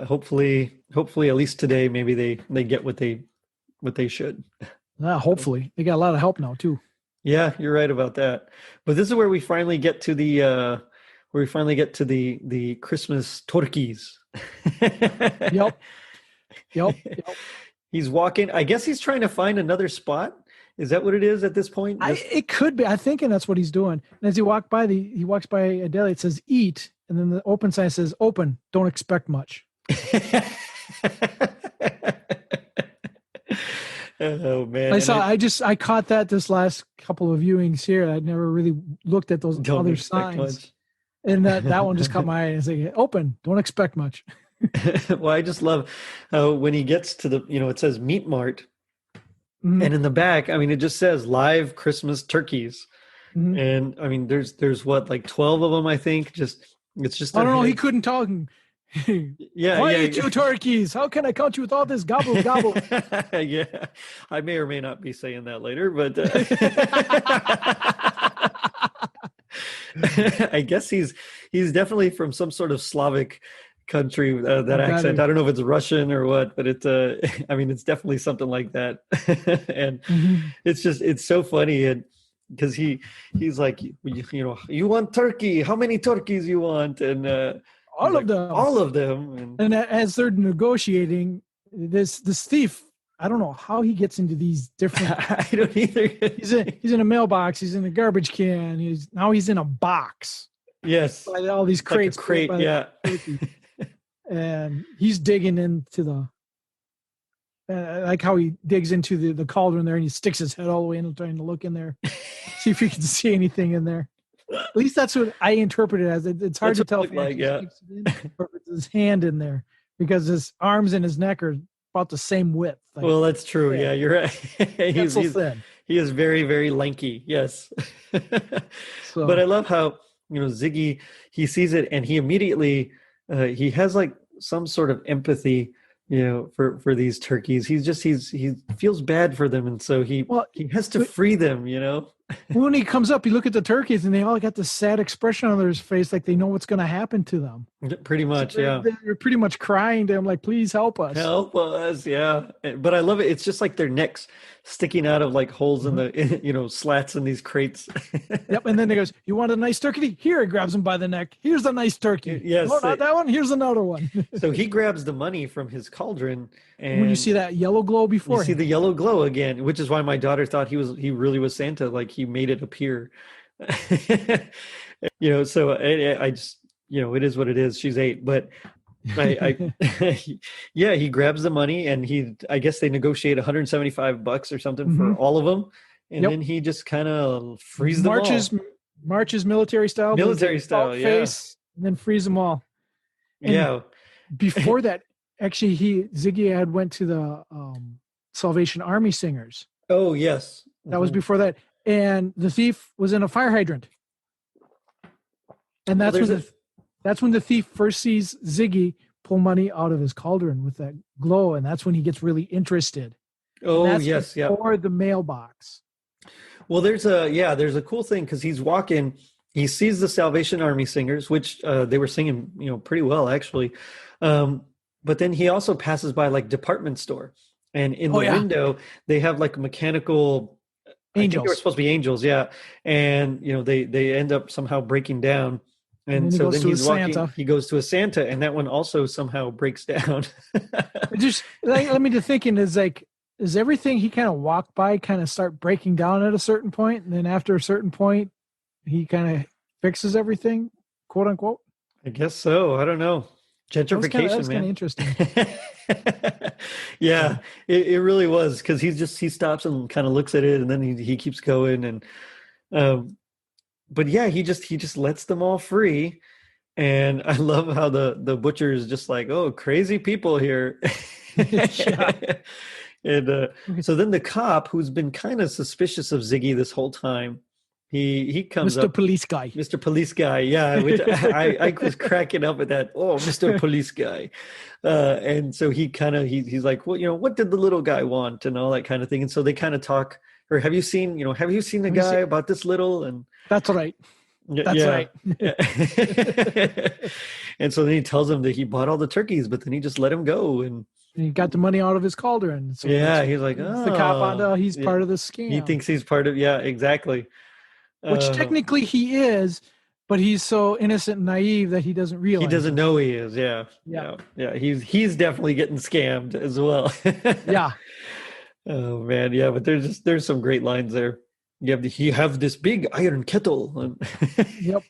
[SPEAKER 1] hopefully at least today, maybe they get what they should.
[SPEAKER 2] Hopefully, they got a lot of help now too.
[SPEAKER 1] Yeah, you're right about that. But this is where we finally get to the Christmas torkeys.
[SPEAKER 2] Yep.
[SPEAKER 1] He's walking. I guess he's trying to find another spot. Is that what it is at this point?
[SPEAKER 2] It could be. I'm thinking that's what he's doing. And as he walks by a deli, it says "eat," and then the open sign says "open." Don't expect much.
[SPEAKER 1] Oh man!
[SPEAKER 2] I caught that this last couple of viewings here. I'd never really looked at those other signs, much. And that one just caught my eye. It's like "open." Don't expect much.
[SPEAKER 1] Well, I just love when he gets to the, it says Meat Mart, and in the back, I mean, it just says live Christmas turkeys, and I mean, there's what, like 12 of them, I think. It's just.
[SPEAKER 2] I don't know. He couldn't talk.
[SPEAKER 1] Yeah.
[SPEAKER 2] You turkeys. How can I count you with all this gobble gobble?
[SPEAKER 1] Yeah, I may or may not be saying that later, but I guess he's definitely from some sort of Slavic country, that accent. I don't know if it's Russian or what, but it's I mean, it's definitely something like that. And it's so funny. And because he's like, you want turkey, how many turkeys you want? And all of them.
[SPEAKER 2] And as they're negotiating, this thief, I don't know how he gets into these different.
[SPEAKER 1] I don't either.
[SPEAKER 2] He's in a mailbox, he's in a garbage can, he's in a box.
[SPEAKER 1] Yes,
[SPEAKER 2] by all these crates.
[SPEAKER 1] Like a crate, yeah.
[SPEAKER 2] And he's digging into the like how he digs into the cauldron there, and he sticks his head all the way in, trying to look in there, see if he can see anything in there. At least that's what I interpret it as. It's hard to tell if it's his hand in there, because his arms and his neck are about the same width.
[SPEAKER 1] Like, well, that's true. Yeah, you're right. he's thin. He is very, very lanky. Yes. But I love how, Ziggy, he sees it and he immediately, he has like some sort of empathy, for these turkeys. He feels bad for them. And so he has to free them,
[SPEAKER 2] When he comes up, you look at the turkeys and they all got this sad expression on their face, like they know what's going to happen to them.
[SPEAKER 1] Pretty much,
[SPEAKER 2] so they're pretty much crying to him, like, please help us.
[SPEAKER 1] Help us, yeah. But I love it. It's just like their necks sticking out of like holes in the, slats in these crates.
[SPEAKER 2] Yep. And then he goes, you want a nice turkey? Here, he grabs him by the neck. Here's a nice turkey.
[SPEAKER 1] Yes.
[SPEAKER 2] No, not that one. Here's another one.
[SPEAKER 1] So he grabs the money from his cauldron. And
[SPEAKER 2] when you see that yellow glow before,
[SPEAKER 1] you see the yellow glow again, which is why my daughter thought he really was Santa. Like he made it appear. So I just, it is what it is. She's 8, but yeah, he grabs the money and I guess they negotiate $175 or something for all of them. And then he just kind of frees them all.
[SPEAKER 2] Marches military style. Face, and then frees them all. And before that, actually, Ziggy had went to the Salvation Army Singers.
[SPEAKER 1] Oh, yes.
[SPEAKER 2] That was before that. And the thief was in a fire hydrant. And that's when the thief first sees Ziggy pull money out of his cauldron with that glow. And that's when he gets really interested.
[SPEAKER 1] Oh, yes. Yeah.
[SPEAKER 2] Or the mailbox.
[SPEAKER 1] Well, there's a cool thing, because he's walking, he sees the Salvation Army Singers, which they were singing, pretty well, actually. But then he also passes by like department store, and in the window they have like mechanical angels. I think they were supposed to be angels, yeah. And they end up somehow breaking down, and so then he's walking. Santa. He goes to a Santa, and that one also somehow breaks down.
[SPEAKER 2] Just let me to thinking is like, is everything he kind of walked by kind of start breaking down at a certain point, and then after a certain point, he kind of fixes everything, quote unquote?
[SPEAKER 1] I guess so. I don't know. Gentrification,
[SPEAKER 2] that's
[SPEAKER 1] man.
[SPEAKER 2] Kind of interesting.
[SPEAKER 1] Yeah, it really was, because he stops and kind of looks at it, and then he keeps going, and but yeah, he just lets them all free, And I love how the butcher is just like, oh, crazy people here.
[SPEAKER 2] Yeah.
[SPEAKER 1] And so then the cop, who's been kind of suspicious of Ziggy this whole time, he comes
[SPEAKER 2] Mr.
[SPEAKER 1] up,
[SPEAKER 2] Police Guy.
[SPEAKER 1] Mr. Police Guy, yeah, which I was cracking up at that. Oh, Mr. Police Guy, and so he kind of he's like, well, what did the little guy want and all that kind of thing. And so they kind of talk. Or have you seen the
[SPEAKER 2] Have you
[SPEAKER 1] guy
[SPEAKER 2] seen-
[SPEAKER 1] about this little? And
[SPEAKER 2] That's right. That's
[SPEAKER 1] yeah.
[SPEAKER 2] right.
[SPEAKER 1] Yeah. And so then he tells him that he bought all the turkeys, but then he just let him go. And
[SPEAKER 2] And he got the money out of his cauldron. So
[SPEAKER 1] yeah, he's like,
[SPEAKER 2] it's the cop on.
[SPEAKER 1] oh,
[SPEAKER 2] He's
[SPEAKER 1] yeah.
[SPEAKER 2] part of the
[SPEAKER 1] He
[SPEAKER 2] scam,
[SPEAKER 1] thinks he's part of, yeah, exactly.
[SPEAKER 2] which technically he is, but he's so innocent and naive that he doesn't realize.
[SPEAKER 1] He doesn't
[SPEAKER 2] it.
[SPEAKER 1] know he is. Yeah.
[SPEAKER 2] Yeah.
[SPEAKER 1] Yeah. He's definitely getting scammed as well.
[SPEAKER 2] Yeah.
[SPEAKER 1] Oh man. Yeah. But there's some great lines there. You have this big iron kettle.
[SPEAKER 2] Yep.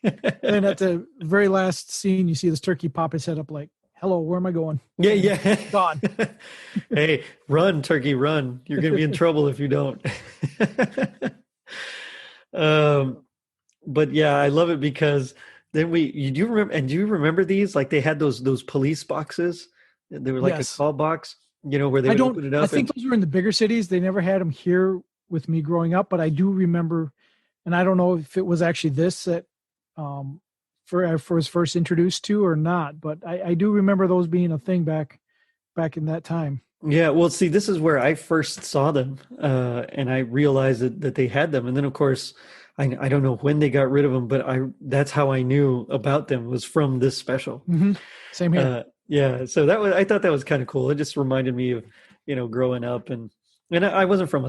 [SPEAKER 2] And at the very last scene, you see this turkey pop his head up like, hello, where am I going?
[SPEAKER 1] Yeah. Yeah.
[SPEAKER 2] Gone.
[SPEAKER 1] Hey, run, turkey, run. You're going to be in trouble if you don't. But yeah, I love it because then do you remember these? Like they had those police boxes. They were like
[SPEAKER 2] Yes.
[SPEAKER 1] a call box, where they would open it up.
[SPEAKER 2] I think those were in the bigger cities. They never had them here with me growing up, but I do remember, and I don't know if it was actually this that for was first introduced to or not, but I do remember those being a thing back in that time.
[SPEAKER 1] Yeah, well, see, this is where I first saw them, and I realized that they had them. And then, of course, I don't know when they got rid of them, but that's how I knew about them was from this special.
[SPEAKER 2] Mm-hmm. Same here.
[SPEAKER 1] Yeah, so I thought that was kind of cool. It just reminded me of, growing up, and I wasn't from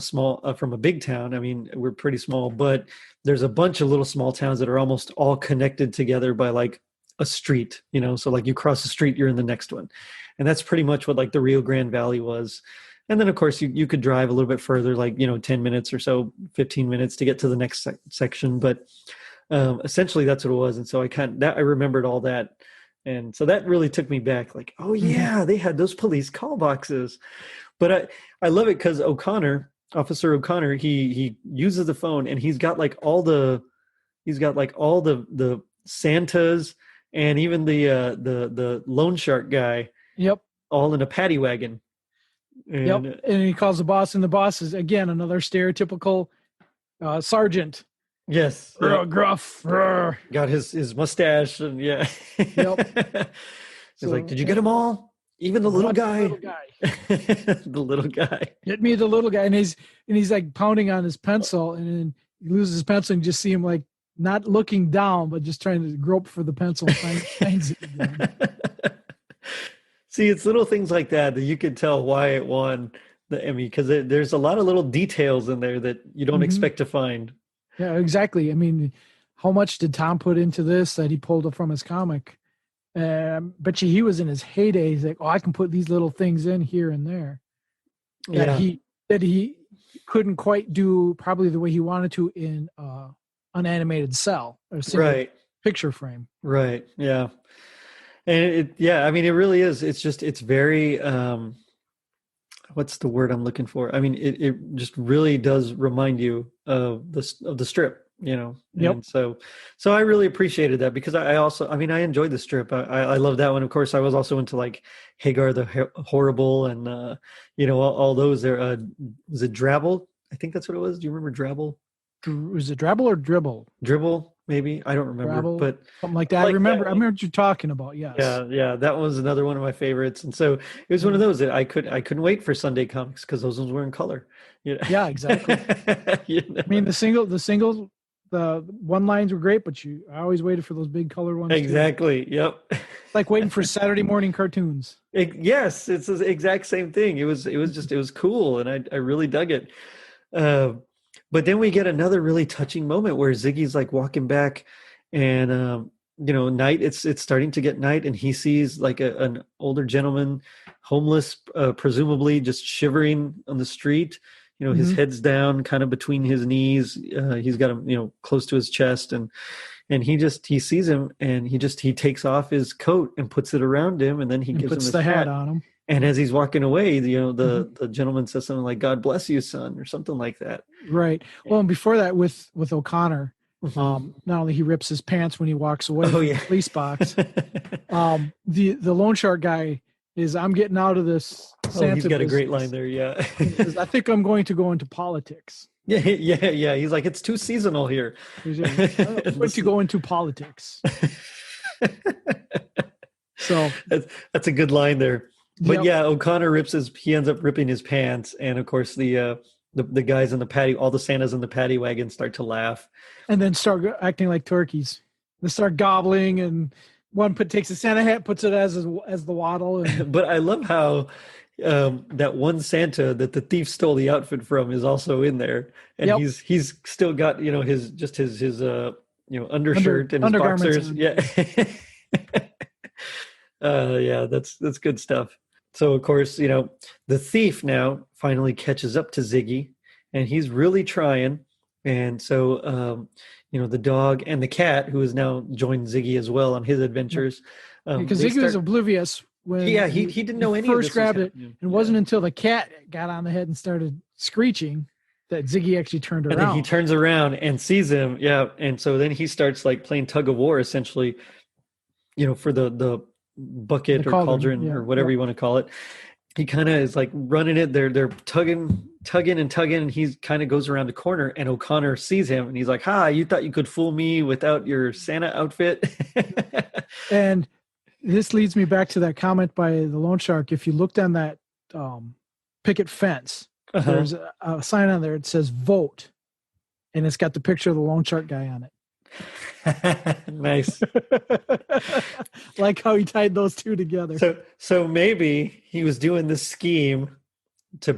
[SPEAKER 1] from a big town. I mean, we're pretty small, but there's a bunch of little small towns that are almost all connected together by like a street, so like you cross the street, you're in the next one. And that's pretty much what like the Rio Grande Valley was. And then of course you could drive a little bit further, like, 10 minutes or so, 15 minutes to get to the next section. But essentially that's what it was. And so I remembered all that. And so that really took me back, like, oh yeah, they had those police call boxes. But I love it because Officer O'Connor, he uses the phone and he's got all the Santas and even the loan shark guy.
[SPEAKER 2] Yep.
[SPEAKER 1] All in a paddy wagon.
[SPEAKER 2] And he calls the boss, and the boss is again another stereotypical sergeant.
[SPEAKER 1] Yes.
[SPEAKER 2] Gruff.
[SPEAKER 1] Got his mustache and yeah.
[SPEAKER 2] Yep.
[SPEAKER 1] He's like, did you get them all? Even the little guy.
[SPEAKER 2] The
[SPEAKER 1] little guy.
[SPEAKER 2] Get me the little guy, and he's like pounding on his pencil, and then he loses his pencil, and you just see him like not looking down, but just trying to grope for the pencil and finds it again.
[SPEAKER 1] See, it's little things like that you could tell why it won the Emmy, because there's a lot of little details in there that you don't expect to find.
[SPEAKER 2] Yeah, exactly. I mean, how much did Tom put into this that he pulled it from his comic? Bet you he was in his heyday. He's like, oh, I can put these little things in here and there. That he couldn't quite do probably the way he wanted to in unanimated cell or single picture frame.
[SPEAKER 1] Right. Yeah. And I mean, it really is. It's very, what's the word I'm looking for? I mean, it just really does remind you of the strip,
[SPEAKER 2] Yep.
[SPEAKER 1] And so I really appreciated that because I enjoyed the strip. I love that one. Of course, I was also into like Hagar the Horrible and, all those there. Was it Drabble? I think that's what it was. Do you remember Drabble?
[SPEAKER 2] Was it Drabble or Dribble?
[SPEAKER 1] Dribble. Maybe I don't remember,
[SPEAKER 2] Drabble,
[SPEAKER 1] but
[SPEAKER 2] something like that. I remember what you're talking about. Yes.
[SPEAKER 1] Yeah. That was another one of my favorites, and so it was one of those that I couldn't wait for Sunday comics because those ones were in color.
[SPEAKER 2] Yeah, exactly. I mean, the one lines were great, but I always waited for those big color ones.
[SPEAKER 1] Exactly. Too. Yep.
[SPEAKER 2] It's like waiting for Saturday morning cartoons.
[SPEAKER 1] Yes, it's the exact same thing. It was cool, and I really dug it. But then we get another really touching moment where Ziggy's like walking back and, night, it's starting to get night and he sees like an older gentleman, homeless, presumably just shivering on the street, his head's down kind of between his knees. He's got him, close to his chest and he sees him and he takes off his coat and puts it around him and then he gives him his
[SPEAKER 2] the hat on him.
[SPEAKER 1] And as he's walking away, the gentleman says something like, "God bless you, son," or something like that.
[SPEAKER 2] Right. Well, and before that, with O'Connor,
[SPEAKER 1] Mhm.
[SPEAKER 2] Not only he rips his pants when he walks away
[SPEAKER 1] Oh
[SPEAKER 2] from the
[SPEAKER 1] yeah.
[SPEAKER 2] police box. The loan shark guy is, I'm getting out of this
[SPEAKER 1] Oh, he's
[SPEAKER 2] Santa
[SPEAKER 1] got a great line
[SPEAKER 2] business.
[SPEAKER 1] there. Yeah.
[SPEAKER 2] And he says, I think I'm going to go into politics.
[SPEAKER 1] Yeah, yeah, yeah. He's like, it's too seasonal here.
[SPEAKER 2] He's like, I'm going to go into politics. So
[SPEAKER 1] that's a good line there. But
[SPEAKER 2] yep.
[SPEAKER 1] yeah, he ends up ripping his pants, and of course the guys in the paddy, all the Santas in the paddy wagon start to laugh.
[SPEAKER 2] And then start acting like turkeys. They start gobbling, and one takes a Santa hat, puts it as the waddle. And
[SPEAKER 1] But I love how that one Santa that the thief stole the outfit from is also in there, and
[SPEAKER 2] yep.
[SPEAKER 1] he's still got his undershirt and his
[SPEAKER 2] undergarments
[SPEAKER 1] boxers.
[SPEAKER 2] on.
[SPEAKER 1] Yeah. Yeah, that's good stuff. So of course, the thief now finally catches up to Ziggy, and he's really trying. And so, the dog and the cat, who has now joined Ziggy as well on his adventures,
[SPEAKER 2] Because Ziggy was oblivious when
[SPEAKER 1] he didn't know any
[SPEAKER 2] first
[SPEAKER 1] of this
[SPEAKER 2] grabbed
[SPEAKER 1] was
[SPEAKER 2] it.
[SPEAKER 1] happening.
[SPEAKER 2] It wasn't until the cat got on the head and started screeching that Ziggy actually turned
[SPEAKER 1] And
[SPEAKER 2] around.
[SPEAKER 1] then he turns around and sees him. Yeah. And so then he starts like playing tug of war, essentially, for the bucket
[SPEAKER 2] The
[SPEAKER 1] or cauldron
[SPEAKER 2] yeah,
[SPEAKER 1] or whatever you want to call it. He kind of is like running it. They're tugging, and he kind of goes around the corner, and O'Connor sees him, and he's like, "Ha! You thought you could fool me without your Santa outfit?"
[SPEAKER 2] And this leads me back to that comment by the loan shark. If you looked on that picket fence, there's a sign on there. It says "Vote," and it's got the picture of the loan shark guy on it.
[SPEAKER 1] Nice.
[SPEAKER 2] Like how he tied those two together.
[SPEAKER 1] So maybe he was doing this scheme to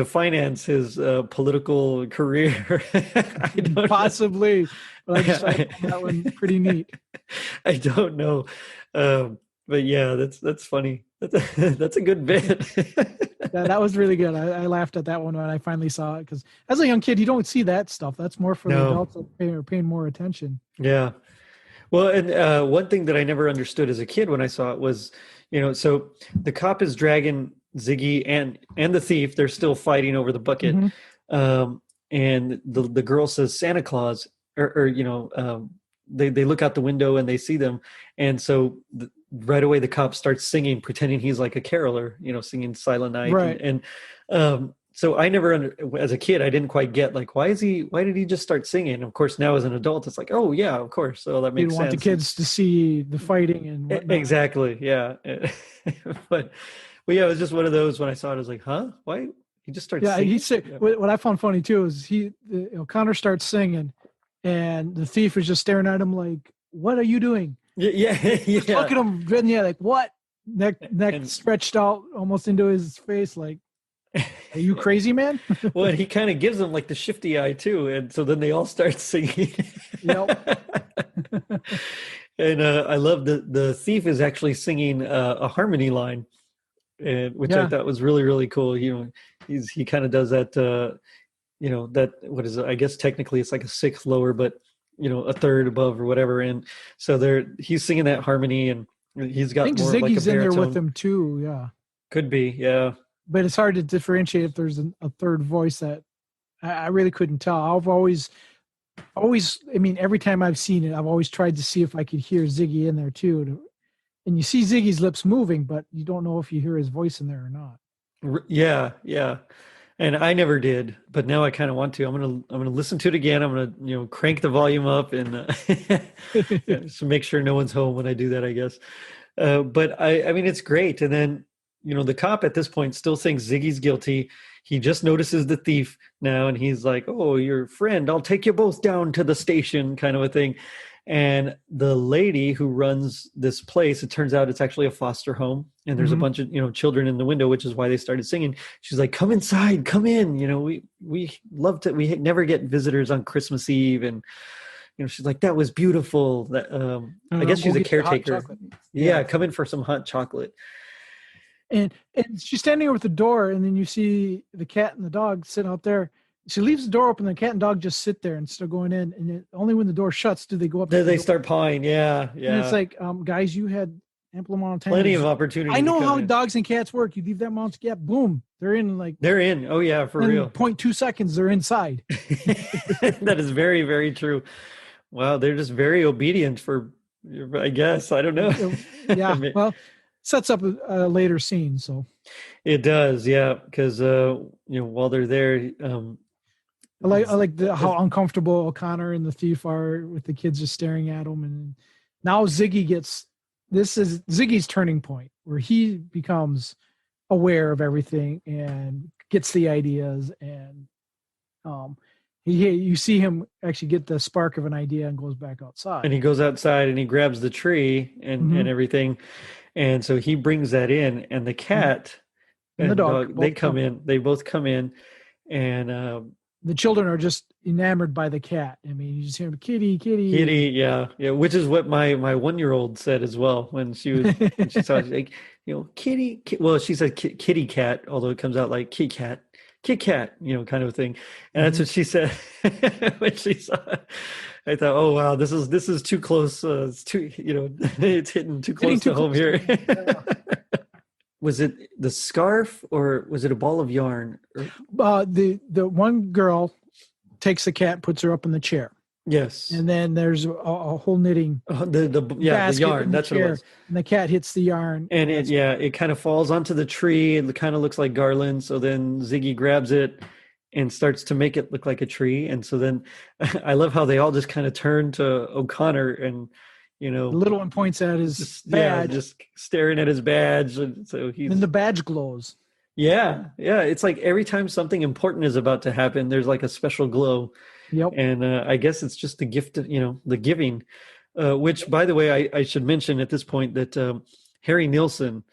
[SPEAKER 1] finance his political career. I don't
[SPEAKER 2] Possibly.
[SPEAKER 1] know.
[SPEAKER 2] But I just found that one pretty neat.
[SPEAKER 1] I don't know. But yeah, that's funny. That's a good bit.
[SPEAKER 2] Yeah, that was really good. I laughed at that one when I finally saw it, because as a young kid, you don't see that stuff. That's more for the adults that are paying more attention.
[SPEAKER 1] Yeah. Well, and one thing that I never understood as a kid when I saw it was, so the cop is dragging Ziggy and the thief. They're still fighting over the bucket.
[SPEAKER 2] Mm-hmm.
[SPEAKER 1] And the girl says Santa Claus, they look out the window and they see them. And so right away the cop starts singing, pretending he's like a caroler, singing Silent Night.
[SPEAKER 2] Right.
[SPEAKER 1] And so I never, as a kid, I didn't quite get like, why did he just start singing? And of course, now as an adult, it's like, oh yeah, of course. So that makes sense.
[SPEAKER 2] You want the kids to see the fighting and whatnot.
[SPEAKER 1] Exactly. Yeah. But yeah, it was just one of those when I saw it, I was like, huh? Why? He just starts singing?
[SPEAKER 2] He said, what I found funny too is O'Connor starts singing, and the thief is just staring at him like, what are you doing?
[SPEAKER 1] Yeah.
[SPEAKER 2] Just look at him, like, what? Neck stretched out almost into his face, like, are you crazy, man?
[SPEAKER 1] Well, he kind of gives them like the shifty eye too, and so then they all start singing.
[SPEAKER 2] Yep.
[SPEAKER 1] And I love the thief is actually singing a harmony line, which I thought was really, really cool. He kind of does that. That, what is it? I guess technically it's like a sixth lower, but a third above or whatever. And so he's singing that harmony, and he's got
[SPEAKER 2] I think
[SPEAKER 1] more
[SPEAKER 2] Ziggy's
[SPEAKER 1] like a baritone.
[SPEAKER 2] in there with him too. Yeah,
[SPEAKER 1] could be. Yeah.
[SPEAKER 2] But it's hard to differentiate if there's a third voice that I really couldn't tell. I've always, I mean, every time I've seen it, I've always tried to see if I could hear Ziggy in there too. And you see Ziggy's lips moving, but you don't know if you hear his voice in there or not.
[SPEAKER 1] Yeah. And I never did, but now I kind of want to. I'm gonna listen to it again. I'm gonna crank the volume up and just make sure no one's home when I do that, I guess. But I mean, it's great. And then the cop at this point still thinks Ziggy's guilty. He just notices the thief now, and he's like, "Oh, your friend, I'll take you both down to the station," kind of a thing. And the lady who runs this place, it turns out it's actually a foster home, and there's a bunch of children in the window, which is why they started singing. She's like, "Come inside, come in. We love to. We never get visitors on Christmas Eve." And she's like, "That was beautiful." I guess she's a caretaker. Yeah, come in for some hot chocolate.
[SPEAKER 2] And she's standing over at the door, and then you see the cat and the dog sitting out there. She leaves the door open. The cat and dog just sit there and start going in. And only when the door shuts do they go up.
[SPEAKER 1] They start pawing. Yeah.
[SPEAKER 2] And it's like, guys, you had ample amount of time.
[SPEAKER 1] Plenty of opportunity.
[SPEAKER 2] I know how dogs and cats work. You leave that amount of gap, boom, they're in. They're in.
[SPEAKER 1] Oh yeah, for real.
[SPEAKER 2] 0.2 seconds, they're inside.
[SPEAKER 1] That is very, very true. Wow, they're just very obedient for, I guess. I don't know. I
[SPEAKER 2] Yeah,
[SPEAKER 1] mean,
[SPEAKER 2] well, sets up a later scene. So
[SPEAKER 1] it does, yeah, because while they're there,
[SPEAKER 2] I like how uncomfortable O'Connor and the thief are with the kids just staring at him. And now Ziggy gets, this is Ziggy's turning point where he becomes aware of everything and gets the ideas. And um, you see him actually get the spark of an idea and goes back outside.
[SPEAKER 1] and he goes outside and he grabs the tree and
[SPEAKER 2] Mhm.
[SPEAKER 1] everything, and so he brings that in, and the cat
[SPEAKER 2] And the
[SPEAKER 1] and
[SPEAKER 2] dog
[SPEAKER 1] dog, they
[SPEAKER 2] both
[SPEAKER 1] come
[SPEAKER 2] come.
[SPEAKER 1] in, they both come in, and
[SPEAKER 2] The children are just enamored by the cat. I mean, you just hear him, kitty, kitty.
[SPEAKER 1] Kitty, yeah, yeah, which is what my 1-year-old said as well when she saw it, like, kitty, well, she said kitty cat, although it comes out like Kit Kat, kind of thing, and that's
[SPEAKER 2] Mhm.
[SPEAKER 1] what she said when she saw it. I thought, oh wow, this is too close. It's too, it's hitting too
[SPEAKER 2] Getting
[SPEAKER 1] close
[SPEAKER 2] too
[SPEAKER 1] to home
[SPEAKER 2] close to
[SPEAKER 1] here.
[SPEAKER 2] home. Yeah.
[SPEAKER 1] Was it the scarf or was it a ball of yarn?
[SPEAKER 2] The one girl takes the cat, puts her up in the chair,
[SPEAKER 1] Yes.
[SPEAKER 2] and then there's a whole knitting
[SPEAKER 1] The
[SPEAKER 2] basket in
[SPEAKER 1] yarn.
[SPEAKER 2] the
[SPEAKER 1] That's what it
[SPEAKER 2] chair,
[SPEAKER 1] was.
[SPEAKER 2] and the cat hits the yarn,
[SPEAKER 1] And
[SPEAKER 2] and
[SPEAKER 1] it,
[SPEAKER 2] that's
[SPEAKER 1] yeah, it kind of falls onto the tree. It kind of looks like garland. So then Ziggy grabs it and starts to make it look like a tree. And so then I love how they all just kind of turn to O'Connor and, you
[SPEAKER 2] the
[SPEAKER 1] know,
[SPEAKER 2] little one points at his
[SPEAKER 1] just, yeah,
[SPEAKER 2] badge,
[SPEAKER 1] just staring at his badge. And so
[SPEAKER 2] and then
[SPEAKER 1] he's,
[SPEAKER 2] the badge glows.
[SPEAKER 1] yeah, yeah. It's like every time something important is about to happen, there's like a special glow.
[SPEAKER 2] Yep.
[SPEAKER 1] And I guess it's just the gift of, the giving, which, by the way, I should mention at this point that Harry Nilsson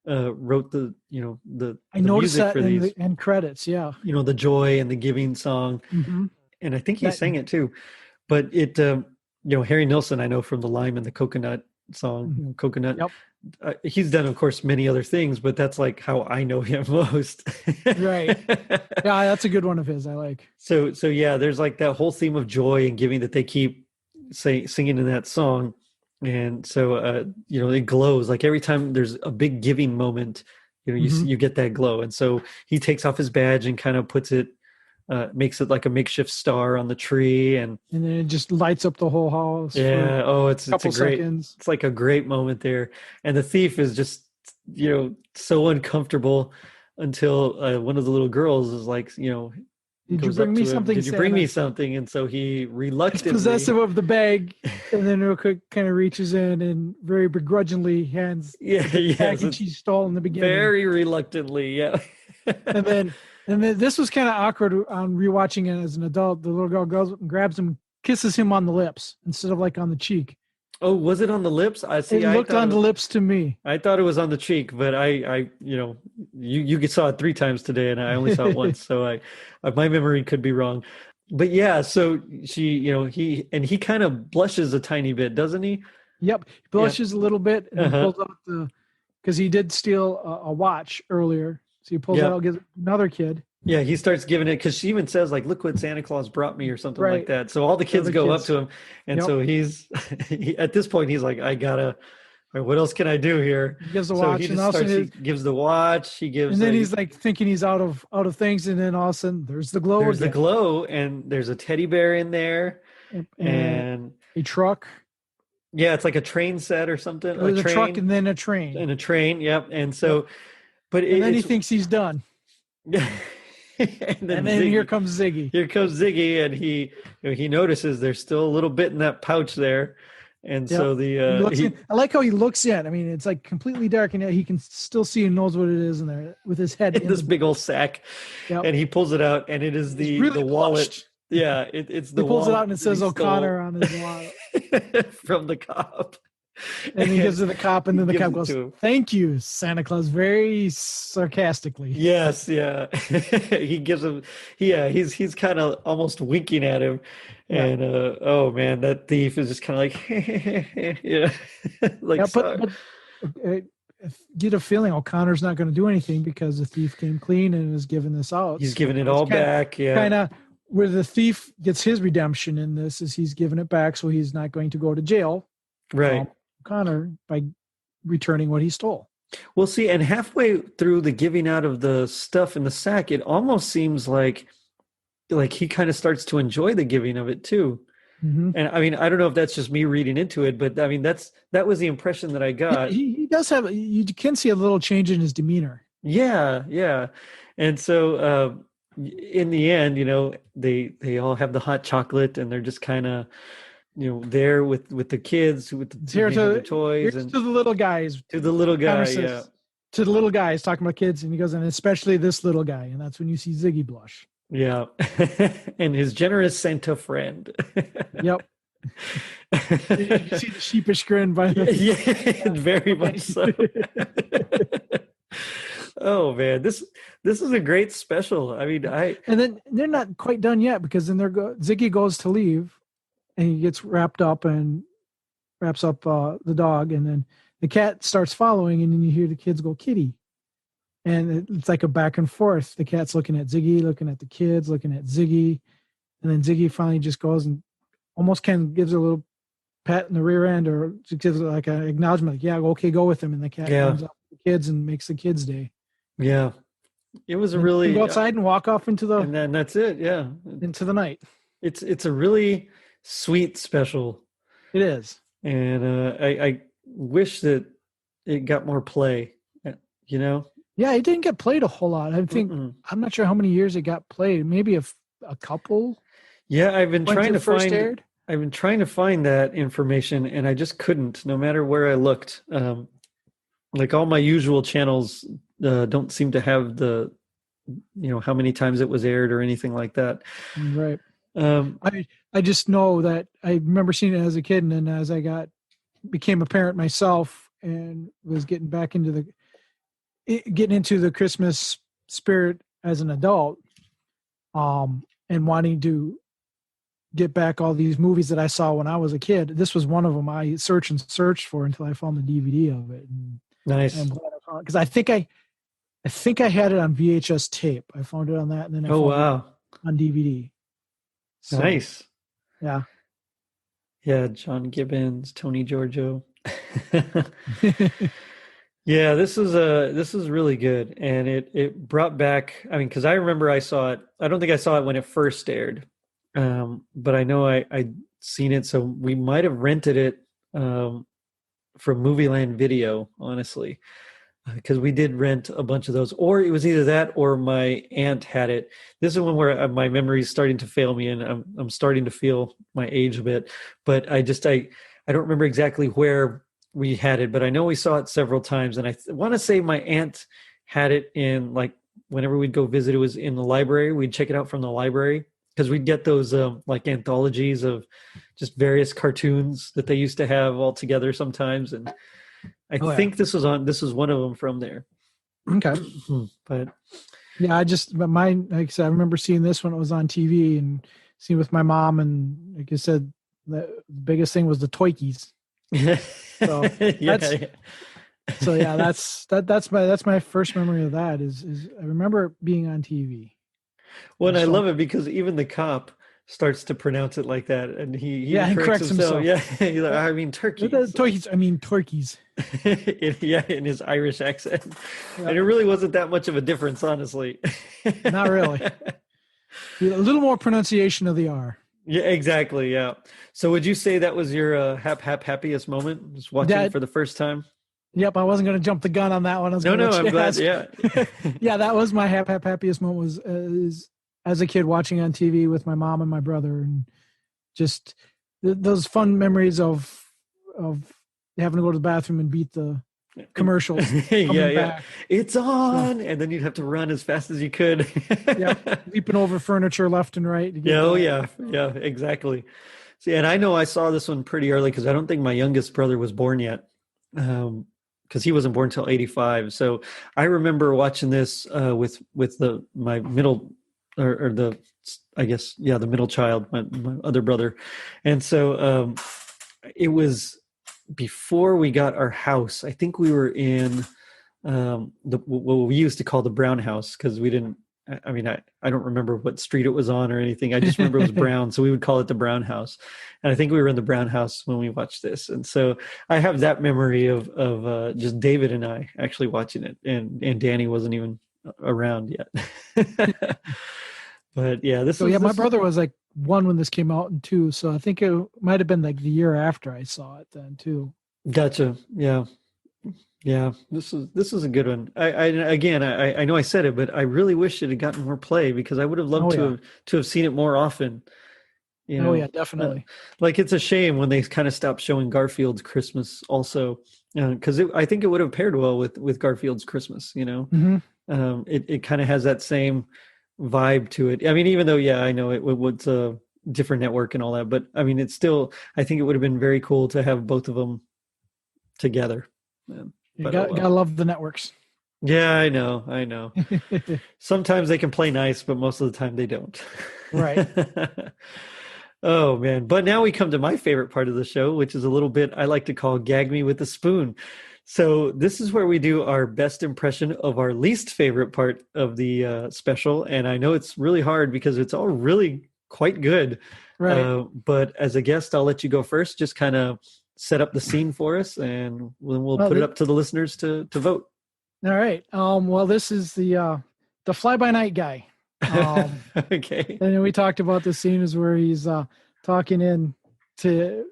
[SPEAKER 1] wrote
[SPEAKER 2] I
[SPEAKER 1] the
[SPEAKER 2] noticed
[SPEAKER 1] music
[SPEAKER 2] that
[SPEAKER 1] for
[SPEAKER 2] in
[SPEAKER 1] these,
[SPEAKER 2] the end credits. Yeah.
[SPEAKER 1] the joy and the giving song,
[SPEAKER 2] Hmm.
[SPEAKER 1] and I think he
[SPEAKER 2] That.
[SPEAKER 1] sang it too. But Harry Nilsson, I know from the Lime and the Coconut song,
[SPEAKER 2] Mhm.
[SPEAKER 1] Coconut.
[SPEAKER 2] Yep.
[SPEAKER 1] He's done, of course, many other things, but that's like how I know him most.
[SPEAKER 2] Right. Yeah, that's a good one of his. I like.
[SPEAKER 1] So yeah, there's like that whole theme of joy and giving that they keep singing in that song, and so it glows like every time there's a big giving moment.
[SPEAKER 2] Mhm.
[SPEAKER 1] You get that glow, and so he takes off his badge and kind of puts it, makes it like a makeshift star on the tree, and
[SPEAKER 2] And then it just lights up the whole house for a
[SPEAKER 1] yeah, oh, it's a
[SPEAKER 2] couple
[SPEAKER 1] great,
[SPEAKER 2] seconds.
[SPEAKER 1] it's like a great moment there, and the thief is just so uncomfortable until one of the little girls is like,
[SPEAKER 2] Did you
[SPEAKER 1] goes
[SPEAKER 2] bring
[SPEAKER 1] up
[SPEAKER 2] me
[SPEAKER 1] to him,
[SPEAKER 2] something,
[SPEAKER 1] did you bring me
[SPEAKER 2] Santa?
[SPEAKER 1] something? And so he
[SPEAKER 2] He's
[SPEAKER 1] reluctantly,
[SPEAKER 2] possessive of the bag, and then real quick kind of reaches in and very begrudgingly hands
[SPEAKER 1] yeah,
[SPEAKER 2] the
[SPEAKER 1] yes,
[SPEAKER 2] package
[SPEAKER 1] it's
[SPEAKER 2] he stole in the beginning.
[SPEAKER 1] very reluctantly, yeah.
[SPEAKER 2] And then this was kind of awkward on rewatching it as an adult. The little girl goes and grabs him, kisses him on the lips instead of like on the cheek.
[SPEAKER 1] Oh, was it on the lips? I
[SPEAKER 2] It
[SPEAKER 1] see.
[SPEAKER 2] looked on the lips to me.
[SPEAKER 1] I thought it was on the cheek, but you saw it 3 times today, and I only saw it once, so my memory could be wrong. But yeah, so she, he kind of blushes a tiny bit, doesn't he?
[SPEAKER 2] Yep, he
[SPEAKER 1] Yeah.
[SPEAKER 2] blushes a little bit and then
[SPEAKER 1] Uh-huh.
[SPEAKER 2] pulls out because he did steal a watch earlier, so he pulls
[SPEAKER 1] Yeah.
[SPEAKER 2] that out, gives another kid.
[SPEAKER 1] Yeah, he starts giving it because she even says like, "Look what Santa Claus brought me" or something like
[SPEAKER 2] Right.
[SPEAKER 1] that. So all the kids
[SPEAKER 2] Other
[SPEAKER 1] go up
[SPEAKER 2] kids.
[SPEAKER 1] to him, and
[SPEAKER 2] Yep.
[SPEAKER 1] so he's at this point he's like, "I gotta. Or what else can I do here?"
[SPEAKER 2] He gives the
[SPEAKER 1] So
[SPEAKER 2] watch,
[SPEAKER 1] he
[SPEAKER 2] and
[SPEAKER 1] just
[SPEAKER 2] all of a
[SPEAKER 1] starts. He
[SPEAKER 2] sudden,
[SPEAKER 1] gives the watch. He gives.
[SPEAKER 2] and then he's like thinking he's out of things, and then all of a sudden there's the glow
[SPEAKER 1] there's the
[SPEAKER 2] again,
[SPEAKER 1] glow, and there's a teddy bear in there,
[SPEAKER 2] and
[SPEAKER 1] and
[SPEAKER 2] a truck.
[SPEAKER 1] yeah, it's like a train set or something. A
[SPEAKER 2] There's a truck
[SPEAKER 1] train
[SPEAKER 2] and then a train,
[SPEAKER 1] and a train. Yep. And so,
[SPEAKER 2] yep.
[SPEAKER 1] but
[SPEAKER 2] And then he
[SPEAKER 1] it's
[SPEAKER 2] thinks he's done,
[SPEAKER 1] and
[SPEAKER 2] and then here comes Ziggy.
[SPEAKER 1] Here comes Ziggy, and he notices there's still a little bit in that pouch there, and
[SPEAKER 2] Yep.
[SPEAKER 1] so
[SPEAKER 2] He looks in. I like how he looks in. I mean, it's like completely dark, and yet he can still see and knows what it is in there with his head in
[SPEAKER 1] this
[SPEAKER 2] the,
[SPEAKER 1] big old sack,
[SPEAKER 2] yep.
[SPEAKER 1] and he pulls it out, and it is
[SPEAKER 2] He's
[SPEAKER 1] the
[SPEAKER 2] really
[SPEAKER 1] wallet.
[SPEAKER 2] blushed.
[SPEAKER 1] Yeah, it's the
[SPEAKER 2] He pulls it
[SPEAKER 1] wallet
[SPEAKER 2] out and it
[SPEAKER 1] that
[SPEAKER 2] says
[SPEAKER 1] he
[SPEAKER 2] O'Connor on his wallet.
[SPEAKER 1] from the cop.
[SPEAKER 2] And he gives it to the cop, and
[SPEAKER 1] He
[SPEAKER 2] then the
[SPEAKER 1] gives
[SPEAKER 2] cop
[SPEAKER 1] it
[SPEAKER 2] goes,
[SPEAKER 1] to him.
[SPEAKER 2] "Thank you, Santa Claus," very sarcastically.
[SPEAKER 1] Yes, yeah. He gives him, yeah, he's kind of almost winking at him.
[SPEAKER 2] Yeah.
[SPEAKER 1] And oh man, that thief is just kind of like, yeah, like,
[SPEAKER 2] Yeah,
[SPEAKER 1] sorry.
[SPEAKER 2] but I get a feeling O'Connor's not going to do anything because the thief came clean and is giving this out.
[SPEAKER 1] He's
[SPEAKER 2] So
[SPEAKER 1] giving it
[SPEAKER 2] it's
[SPEAKER 1] all back. Yeah.
[SPEAKER 2] Kind of where the thief gets his redemption in this is he's giving it back, so he's not going to go to jail.
[SPEAKER 1] Right.
[SPEAKER 2] O'Connor by returning what he stole.
[SPEAKER 1] Well, see, and halfway through the giving out of the stuff in the sack, it almost seems like he kind of starts to enjoy the giving of it too.
[SPEAKER 2] Hmm.
[SPEAKER 1] And I mean, I don't know if that's just me reading into it, but I mean, that was the impression that I
[SPEAKER 2] Yeah,
[SPEAKER 1] got.
[SPEAKER 2] he does have. You can see a little change in his demeanor.
[SPEAKER 1] Yeah, yeah. And so in the end, they all have the hot chocolate and they're just kind of, there with the kids with
[SPEAKER 2] Here
[SPEAKER 1] maybe the
[SPEAKER 2] to
[SPEAKER 1] toys
[SPEAKER 2] here's
[SPEAKER 1] and
[SPEAKER 2] to the little guys.
[SPEAKER 1] to the little guy, yeah.
[SPEAKER 2] Converses to the little guys talking about kids, and he goes, and especially this little guy, and that's when you see Ziggy blush.
[SPEAKER 1] Yeah. And his generous Santa friend.
[SPEAKER 2] Yep. You see the sheepish grin by the
[SPEAKER 1] Yeah, very much so. Oh man, this is a great special. I mean,
[SPEAKER 2] and then they're not quite done yet because then Ziggy goes to leave and he gets wrapped up and wraps up the dog, and then the cat starts following, and then you hear the kids go kitty, and it's like a back and forth. The cat's looking at Ziggy, looking at the kids, looking at Ziggy, and then Ziggy finally just goes and almost kind of gives a little pat in the rear end, or just gives like an acknowledgement, like, yeah, okay, go with him, and the cat comes up with the kids and makes the kids' day.
[SPEAKER 1] Yeah. It was a
[SPEAKER 2] and
[SPEAKER 1] really
[SPEAKER 2] go outside and walk off into the
[SPEAKER 1] and then that's it. Yeah.
[SPEAKER 2] into the night.
[SPEAKER 1] It's a really sweet special.
[SPEAKER 2] It is.
[SPEAKER 1] And I wish that it got more play, you know?
[SPEAKER 2] Yeah, it didn't get played a whole lot. I think I'm not sure how many years it got played. Maybe a couple.
[SPEAKER 1] Yeah, I've been trying to find
[SPEAKER 2] aired.
[SPEAKER 1] I've been trying to find that information and I just couldn't, no matter where I looked. Like all my usual channels don't seem to have the how many times it was aired or anything like that.
[SPEAKER 2] Right. I just know that I remember seeing it as a kid, and then as I became a parent myself and was getting into the Christmas spirit as an adult, and wanting to get back all these movies that I saw when I was a kid. This was one of them I searched for until I found the DVD of it. And
[SPEAKER 1] nice.
[SPEAKER 2] Because I think I had it on VHS tape. I found it on that, and then I found it on DVD. So,
[SPEAKER 1] nice.
[SPEAKER 2] Yeah.
[SPEAKER 1] Yeah, John Gibbons, Tony Giorgio. Yeah, this is really good, and it brought back. I mean, because I remember I saw it. I don't think I saw it when it first aired, but I know I seen it. So we might have rented it from Movieland Video, honestly, because we did rent a bunch of those, or it was either that or my aunt had it. This is one where my memory is starting to fail me, and I'm starting to feel my age a bit. But I don't remember exactly where we had it, but I know we saw it several times, and I want to say my aunt had it in, like, whenever we'd go visit, it was in the library. We'd check it out from the library because we'd get those like anthologies of just various cartoons that they used to have all together sometimes, and I think this is one of them from there.
[SPEAKER 2] Okay.
[SPEAKER 1] But
[SPEAKER 2] yeah, but mine, like I said, I remember seeing this when it was on TV and seeing with my mom, and like I said, the biggest thing was the torkeys. So that's my first memory of that is I remember it being on TV.
[SPEAKER 1] Well, I love it because even the cop starts to pronounce it like that, and he corrects himself. Yeah, he's like, I mean turkeys.
[SPEAKER 2] Torkeys. I mean torkeys.
[SPEAKER 1] In his Irish accent, and it really wasn't that much of a difference, honestly.
[SPEAKER 2] Not really. A little more pronunciation of the R.
[SPEAKER 1] Yeah, exactly. Yeah. So would you say that was your happiest moment, just watching it for the first time?
[SPEAKER 2] Yep, I wasn't going to jump the gun on that one.
[SPEAKER 1] I'm glad. Yeah.
[SPEAKER 2] Yeah, that was my happiest moment was as a kid watching on TV with my mom and my brother, and just those fun memories of having to go to the bathroom and beat the commercials.
[SPEAKER 1] Yeah. It's on, and then you'd have to run as fast as you could.
[SPEAKER 2] Yeah, leaping over furniture left and right.
[SPEAKER 1] Yeah, exactly. See, and I know I saw this one pretty early because I don't think my youngest brother was born yet, because he wasn't born until '85. So I remember watching this with my middle the middle child, my other brother, and so it was before we got our house. I think we were in what we used to call the brown house, because we didn't. I mean, I don't remember what street it was on or anything. I just remember it was brown, so we would call it the brown house. And I think we were in the brown house when we watched this. And so I have that memory of just David and I actually watching it, and Danny wasn't even around yet. But yeah,
[SPEAKER 2] my brother was like one when this came out and two. So I think it might have been like the year after I saw it then too.
[SPEAKER 1] Gotcha. Yeah. Yeah. This is a good one. I know I said it, but I really wish it had gotten more play because I would have loved
[SPEAKER 2] Oh yeah.
[SPEAKER 1] to have seen it more often. You
[SPEAKER 2] Oh
[SPEAKER 1] know,
[SPEAKER 2] yeah, definitely.
[SPEAKER 1] like it's a shame when they kind of stopped showing Garfield's Christmas also, because I think it would have paired well with Garfield's Christmas.
[SPEAKER 2] Hmm.
[SPEAKER 1] It kind of has that same vibe to it. I mean, even though, yeah, I know it was a different network and all that, but I mean, it's still, I think it would have been very cool to have both of them together.
[SPEAKER 2] You
[SPEAKER 1] But oh
[SPEAKER 2] gotta
[SPEAKER 1] well.
[SPEAKER 2] love the networks.
[SPEAKER 1] Yeah, I know. Sometimes they can play nice, but most of the time they don't.
[SPEAKER 2] Right.
[SPEAKER 1] Oh man. But now we come to my favorite part of the show, which is a little bit I like to call Gag Me with a Spoon. So this is where we do our best impression of our least favorite part of the special. And I know it's really hard because it's all really quite good.
[SPEAKER 2] Right.
[SPEAKER 1] But as a guest, I'll let you go first. Just kind of set up the scene for us, and we'll
[SPEAKER 2] Well,
[SPEAKER 1] put it up to the listeners to vote.
[SPEAKER 2] all right. Well, this is the fly by night guy.
[SPEAKER 1] Okay.
[SPEAKER 2] And we talked about the scenes where he's talking in to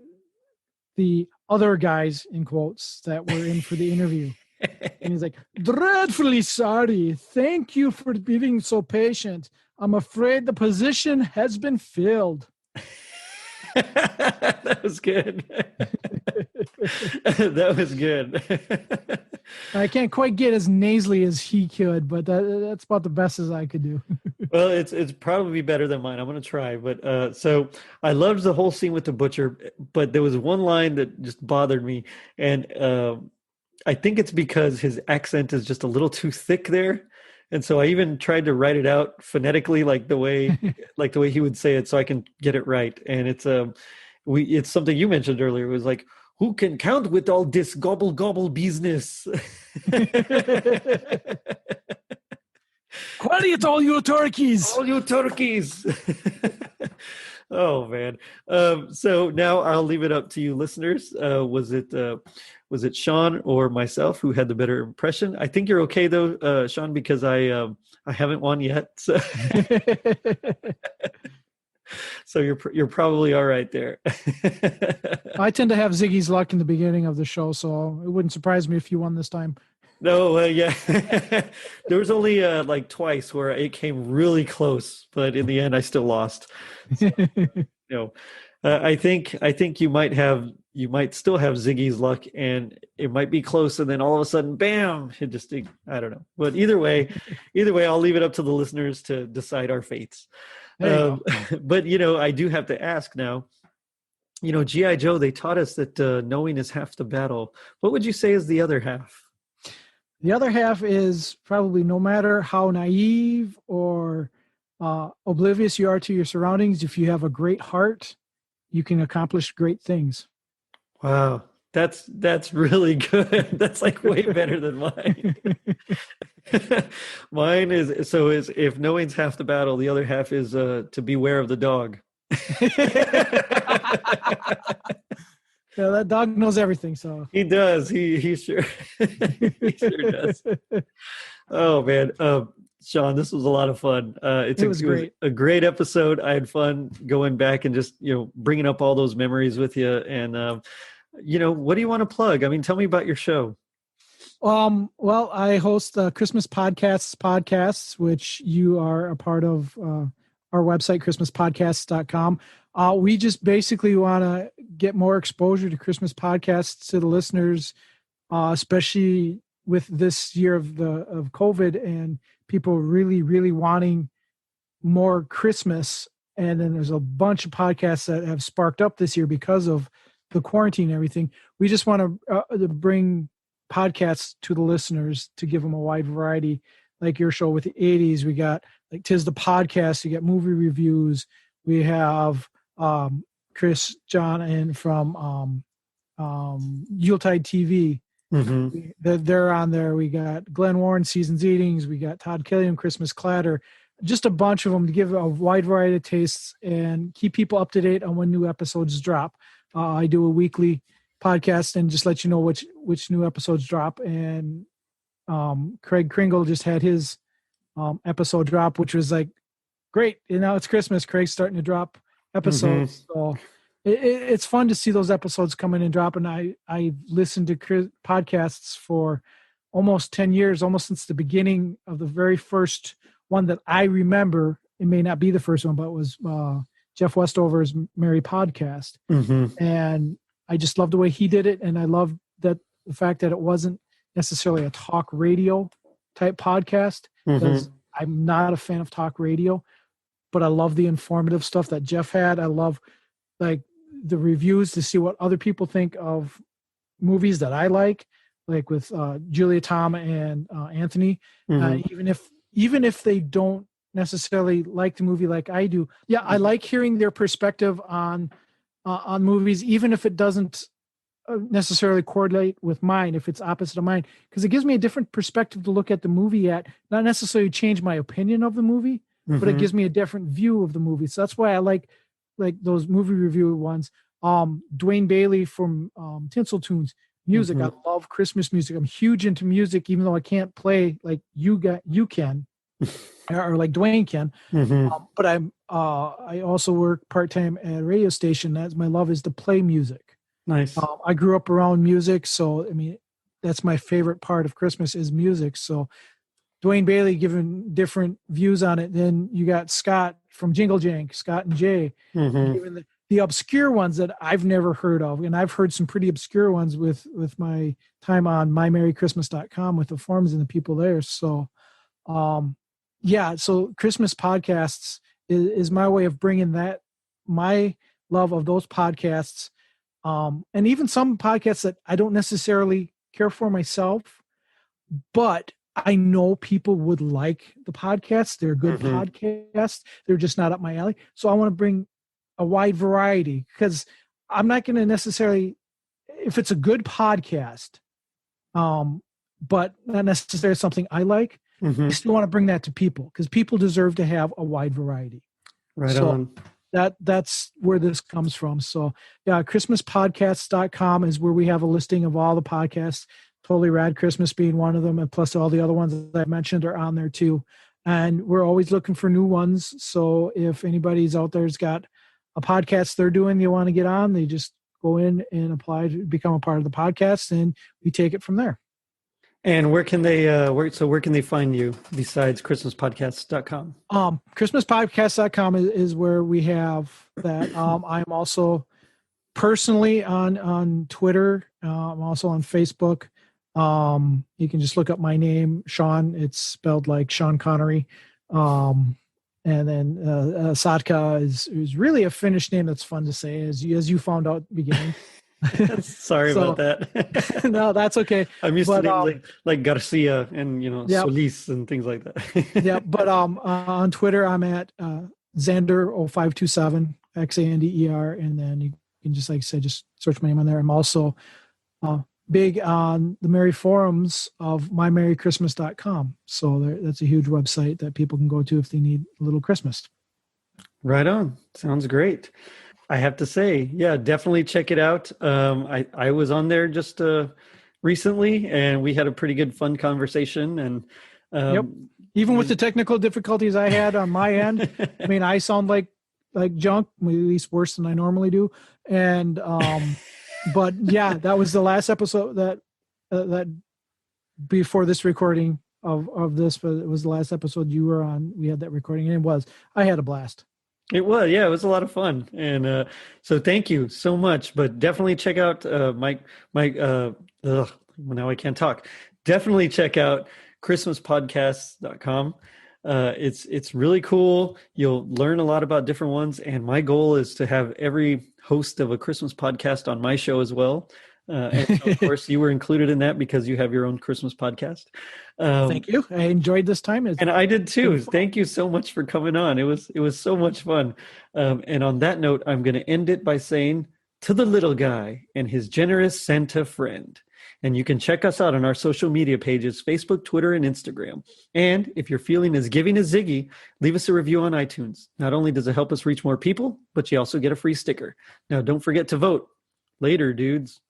[SPEAKER 2] the other guys in quotes that were in for the interview. And he's like, dreadfully sorry. Thank you for being so patient. I'm afraid the position has been filled.
[SPEAKER 1] That was good. That was good.
[SPEAKER 2] I can't quite get as nasally as he could, but that's about the best as I could do.
[SPEAKER 1] Well, it's probably better than mine. I'm going to try. But so I loved the whole scene with the butcher, but there was one line that just bothered me. And I think it's because his accent is just a little too thick there. And so I even tried to write it out phonetically, like the way he would say it, so I can get it right. And it's something you mentioned earlier. It was like, who can count with all this gobble gobble business?
[SPEAKER 2] Quiet, all you turkeys!
[SPEAKER 1] All you turkeys! Oh man. So now I'll leave it up to you, listeners. Was it Sean or myself who had the better impression? I think you're okay though, Sean, because I haven't won yet. So, so you're probably all right there.
[SPEAKER 2] I tend to have Ziggy's luck in the beginning of the show, so it wouldn't surprise me if you won this time.
[SPEAKER 1] No, yeah. There was only like twice where it came really close, but in the end I still lost. So, I think you might still have Ziggy's luck, and it might be close, and then all of a sudden, bam! I don't know. But either way, I'll leave it up to the listeners to decide our fates. But I do have to ask now. G.I. Joe, they taught us that knowing is half the battle. What would you say is the other half?
[SPEAKER 2] The other half is probably no matter how naive or oblivious you are to your surroundings, if you have a great heart, you can accomplish great things.
[SPEAKER 1] Wow, that's really good. That's like way better than mine. Mine is if knowing's half the battle, the other half is to beware of the dog.
[SPEAKER 2] Yeah, that dog knows everything. So
[SPEAKER 1] he does. He sure he sure does. Oh man, Sean, this was a lot of fun. It was a great episode. I had fun going back and just bringing up all those memories with you. And what do you want to plug? I mean, tell me about your show.
[SPEAKER 2] Well, I host the Christmas podcasts, which you are a part of. Our website, christmaspodcasts.com. We just basically want to get more exposure to Christmas podcasts to the listeners, especially with this year of COVID and people really, really wanting more Christmas. And then there's a bunch of podcasts that have sparked up this year because of the quarantine and everything. We just want to bring podcasts to the listeners to give them a wide variety. Like your show with the 80s, we got like Tis the Podcast, you get movie reviews. We have Chris John and from Yuletide TV.
[SPEAKER 1] Mm-hmm.
[SPEAKER 2] They're on there. We got Glenn Warren, Seasons Eatings. We got Todd Killian, Christmas Clatter. Just a bunch of them to give a wide variety of tastes and keep people up to date on when new episodes drop. I do a weekly podcast and just let you know which new episodes drop. And Craig Kringle just had his episode drop, which was like great. And now it's Christmas. Craig's starting to drop episodes. So it's fun to see those episodes come in and drop. And I listened to podcasts for almost 10 years, almost since the beginning of the very first one that I remember. It may not be the first one, but it was Jeff Westover's Mary podcast. And I just love the way he did it. And I love that the fact that it wasn't necessarily a talk radio type podcast, because I'm not a fan of talk radio, but I love the informative stuff that Jeff had. I love like the reviews to see what other people think of movies that I like with Julia, Tom, and Anthony. Even if they don't necessarily like the movie like I do, I like hearing their perspective on movies, even if it doesn't necessarily correlate with mine, if it's opposite of mine, because it gives me a different perspective to look at the movie at, not necessarily change my opinion of the movie, but it gives me a different view of the movie. So that's why I like those movie review ones. Dwayne Bailey from Tinsel Tunes music. I love Christmas music. I'm huge into music, even though I can't play like you can or like Dwayne can. But I also work part-time at a radio station. That's my love, is to play music.
[SPEAKER 1] Nice.
[SPEAKER 2] I grew up around music, so I mean that's my favorite part of Christmas is music. So Dwayne Bailey giving different views on it. Then you got Scott from Jingle Jank, Scott and Jay, giving the obscure ones that I've never heard of, and I've heard some pretty obscure ones with my time on mymerrychristmas.com with the forums and the people there. So so Christmas podcasts is my way of bringing my love of those podcasts. And even some podcasts that I don't necessarily care for myself, but I know people would like the podcasts. They're good podcasts. They're just not up my alley. So I want to bring a wide variety, because I'm not going to necessarily, if it's a good podcast, but not necessarily something I like, I still want to bring that to people, because people deserve to have a wide variety.
[SPEAKER 1] Right on.
[SPEAKER 2] That's where this comes from. So christmaspodcasts.com is where we have a listing of all the podcasts. Totally Rad Christmas being one of them, and plus all the other ones that I mentioned are on there too. And we're always looking for new ones. So if anybody's out there's got a podcast they're doing they want to get on, they just go in and apply to become a part of the podcast, and we take it from there.
[SPEAKER 1] And where can they where can they find you besides christmaspodcasts.com?
[SPEAKER 2] Christmaspodcasts.com is where we have that. I'm also personally on Twitter. I'm also on Facebook. You can just look up my name, Sean. It's spelled like Sean Connery. And then Sotka is really a Finnish name that's fun to say, as you found out at the beginning.
[SPEAKER 1] Sorry about that.
[SPEAKER 2] No, that's okay.
[SPEAKER 1] I'm used to names like Garcia and Solis and things like that.
[SPEAKER 2] But on Twitter I'm at Xander0527 XANDER, and then you can just, like I said, just search my name on there. I'm also big on the Merry forums of mymerrychristmas.com. So that's a huge website that people can go to if they need a little Christmas.
[SPEAKER 1] Right on. Sounds great. I have to say, definitely check it out. I was on there just recently, and we had a pretty good, fun conversation. And
[SPEAKER 2] even with the technical difficulties I had on my end, I mean, I sound like junk, at least worse than I normally do. And but that was the last episode that before this recording of this, but it was the last episode you were on. We had that recording, and I had a blast.
[SPEAKER 1] It was, it was a lot of fun. And so thank you so much, but definitely check out now I can't talk. Definitely check out christmaspodcasts.com. It's really cool. You'll learn a lot about different ones. And my goal is to have every host of a Christmas podcast on my show as well. And so of course you were included in that because you have your own Christmas podcast.
[SPEAKER 2] Thank you. I enjoyed this time.
[SPEAKER 1] And I did too. Thank you so much for coming on. It was so much fun. And on that note, I'm going to end it by saying, to the little guy and his generous Santa friend. And you can check us out on our social media pages, Facebook, Twitter, and Instagram. And if you're feeling as giving as Ziggy, leave us a review on iTunes. Not only does it help us reach more people, but you also get a free sticker. Now, don't forget to vote. Later, dudes.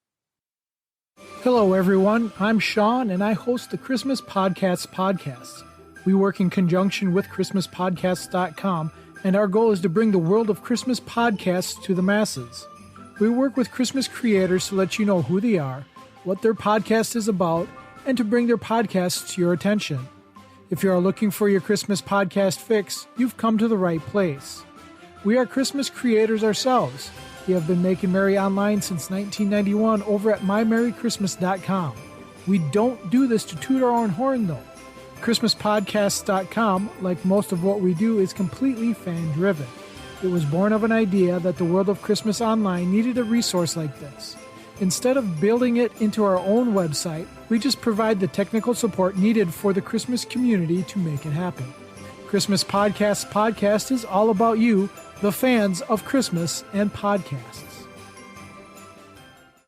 [SPEAKER 2] Hello, everyone. I'm Sean, and I host the Christmas Podcasts. We work in conjunction with ChristmasPodcasts.com and our goal is to bring the world of Christmas podcasts to the masses. We work with Christmas creators to let you know who they are, what their podcast is about, and to bring their podcasts to your attention. If you are looking for your Christmas podcast fix, you've come to the right place. We are Christmas creators ourselves. We have been making merry online since 1991 over at mymerrychristmas.com. We don't do this to toot our own horn, though. ChristmasPodcasts.com, like most of what we do, is completely fan-driven. It was born of an idea that the world of Christmas online needed a resource like this. Instead of building it into our own website, we just provide the technical support needed for the Christmas community to make it happen. Christmas Podcasts podcast is all about you, the fans of Christmas and podcasts.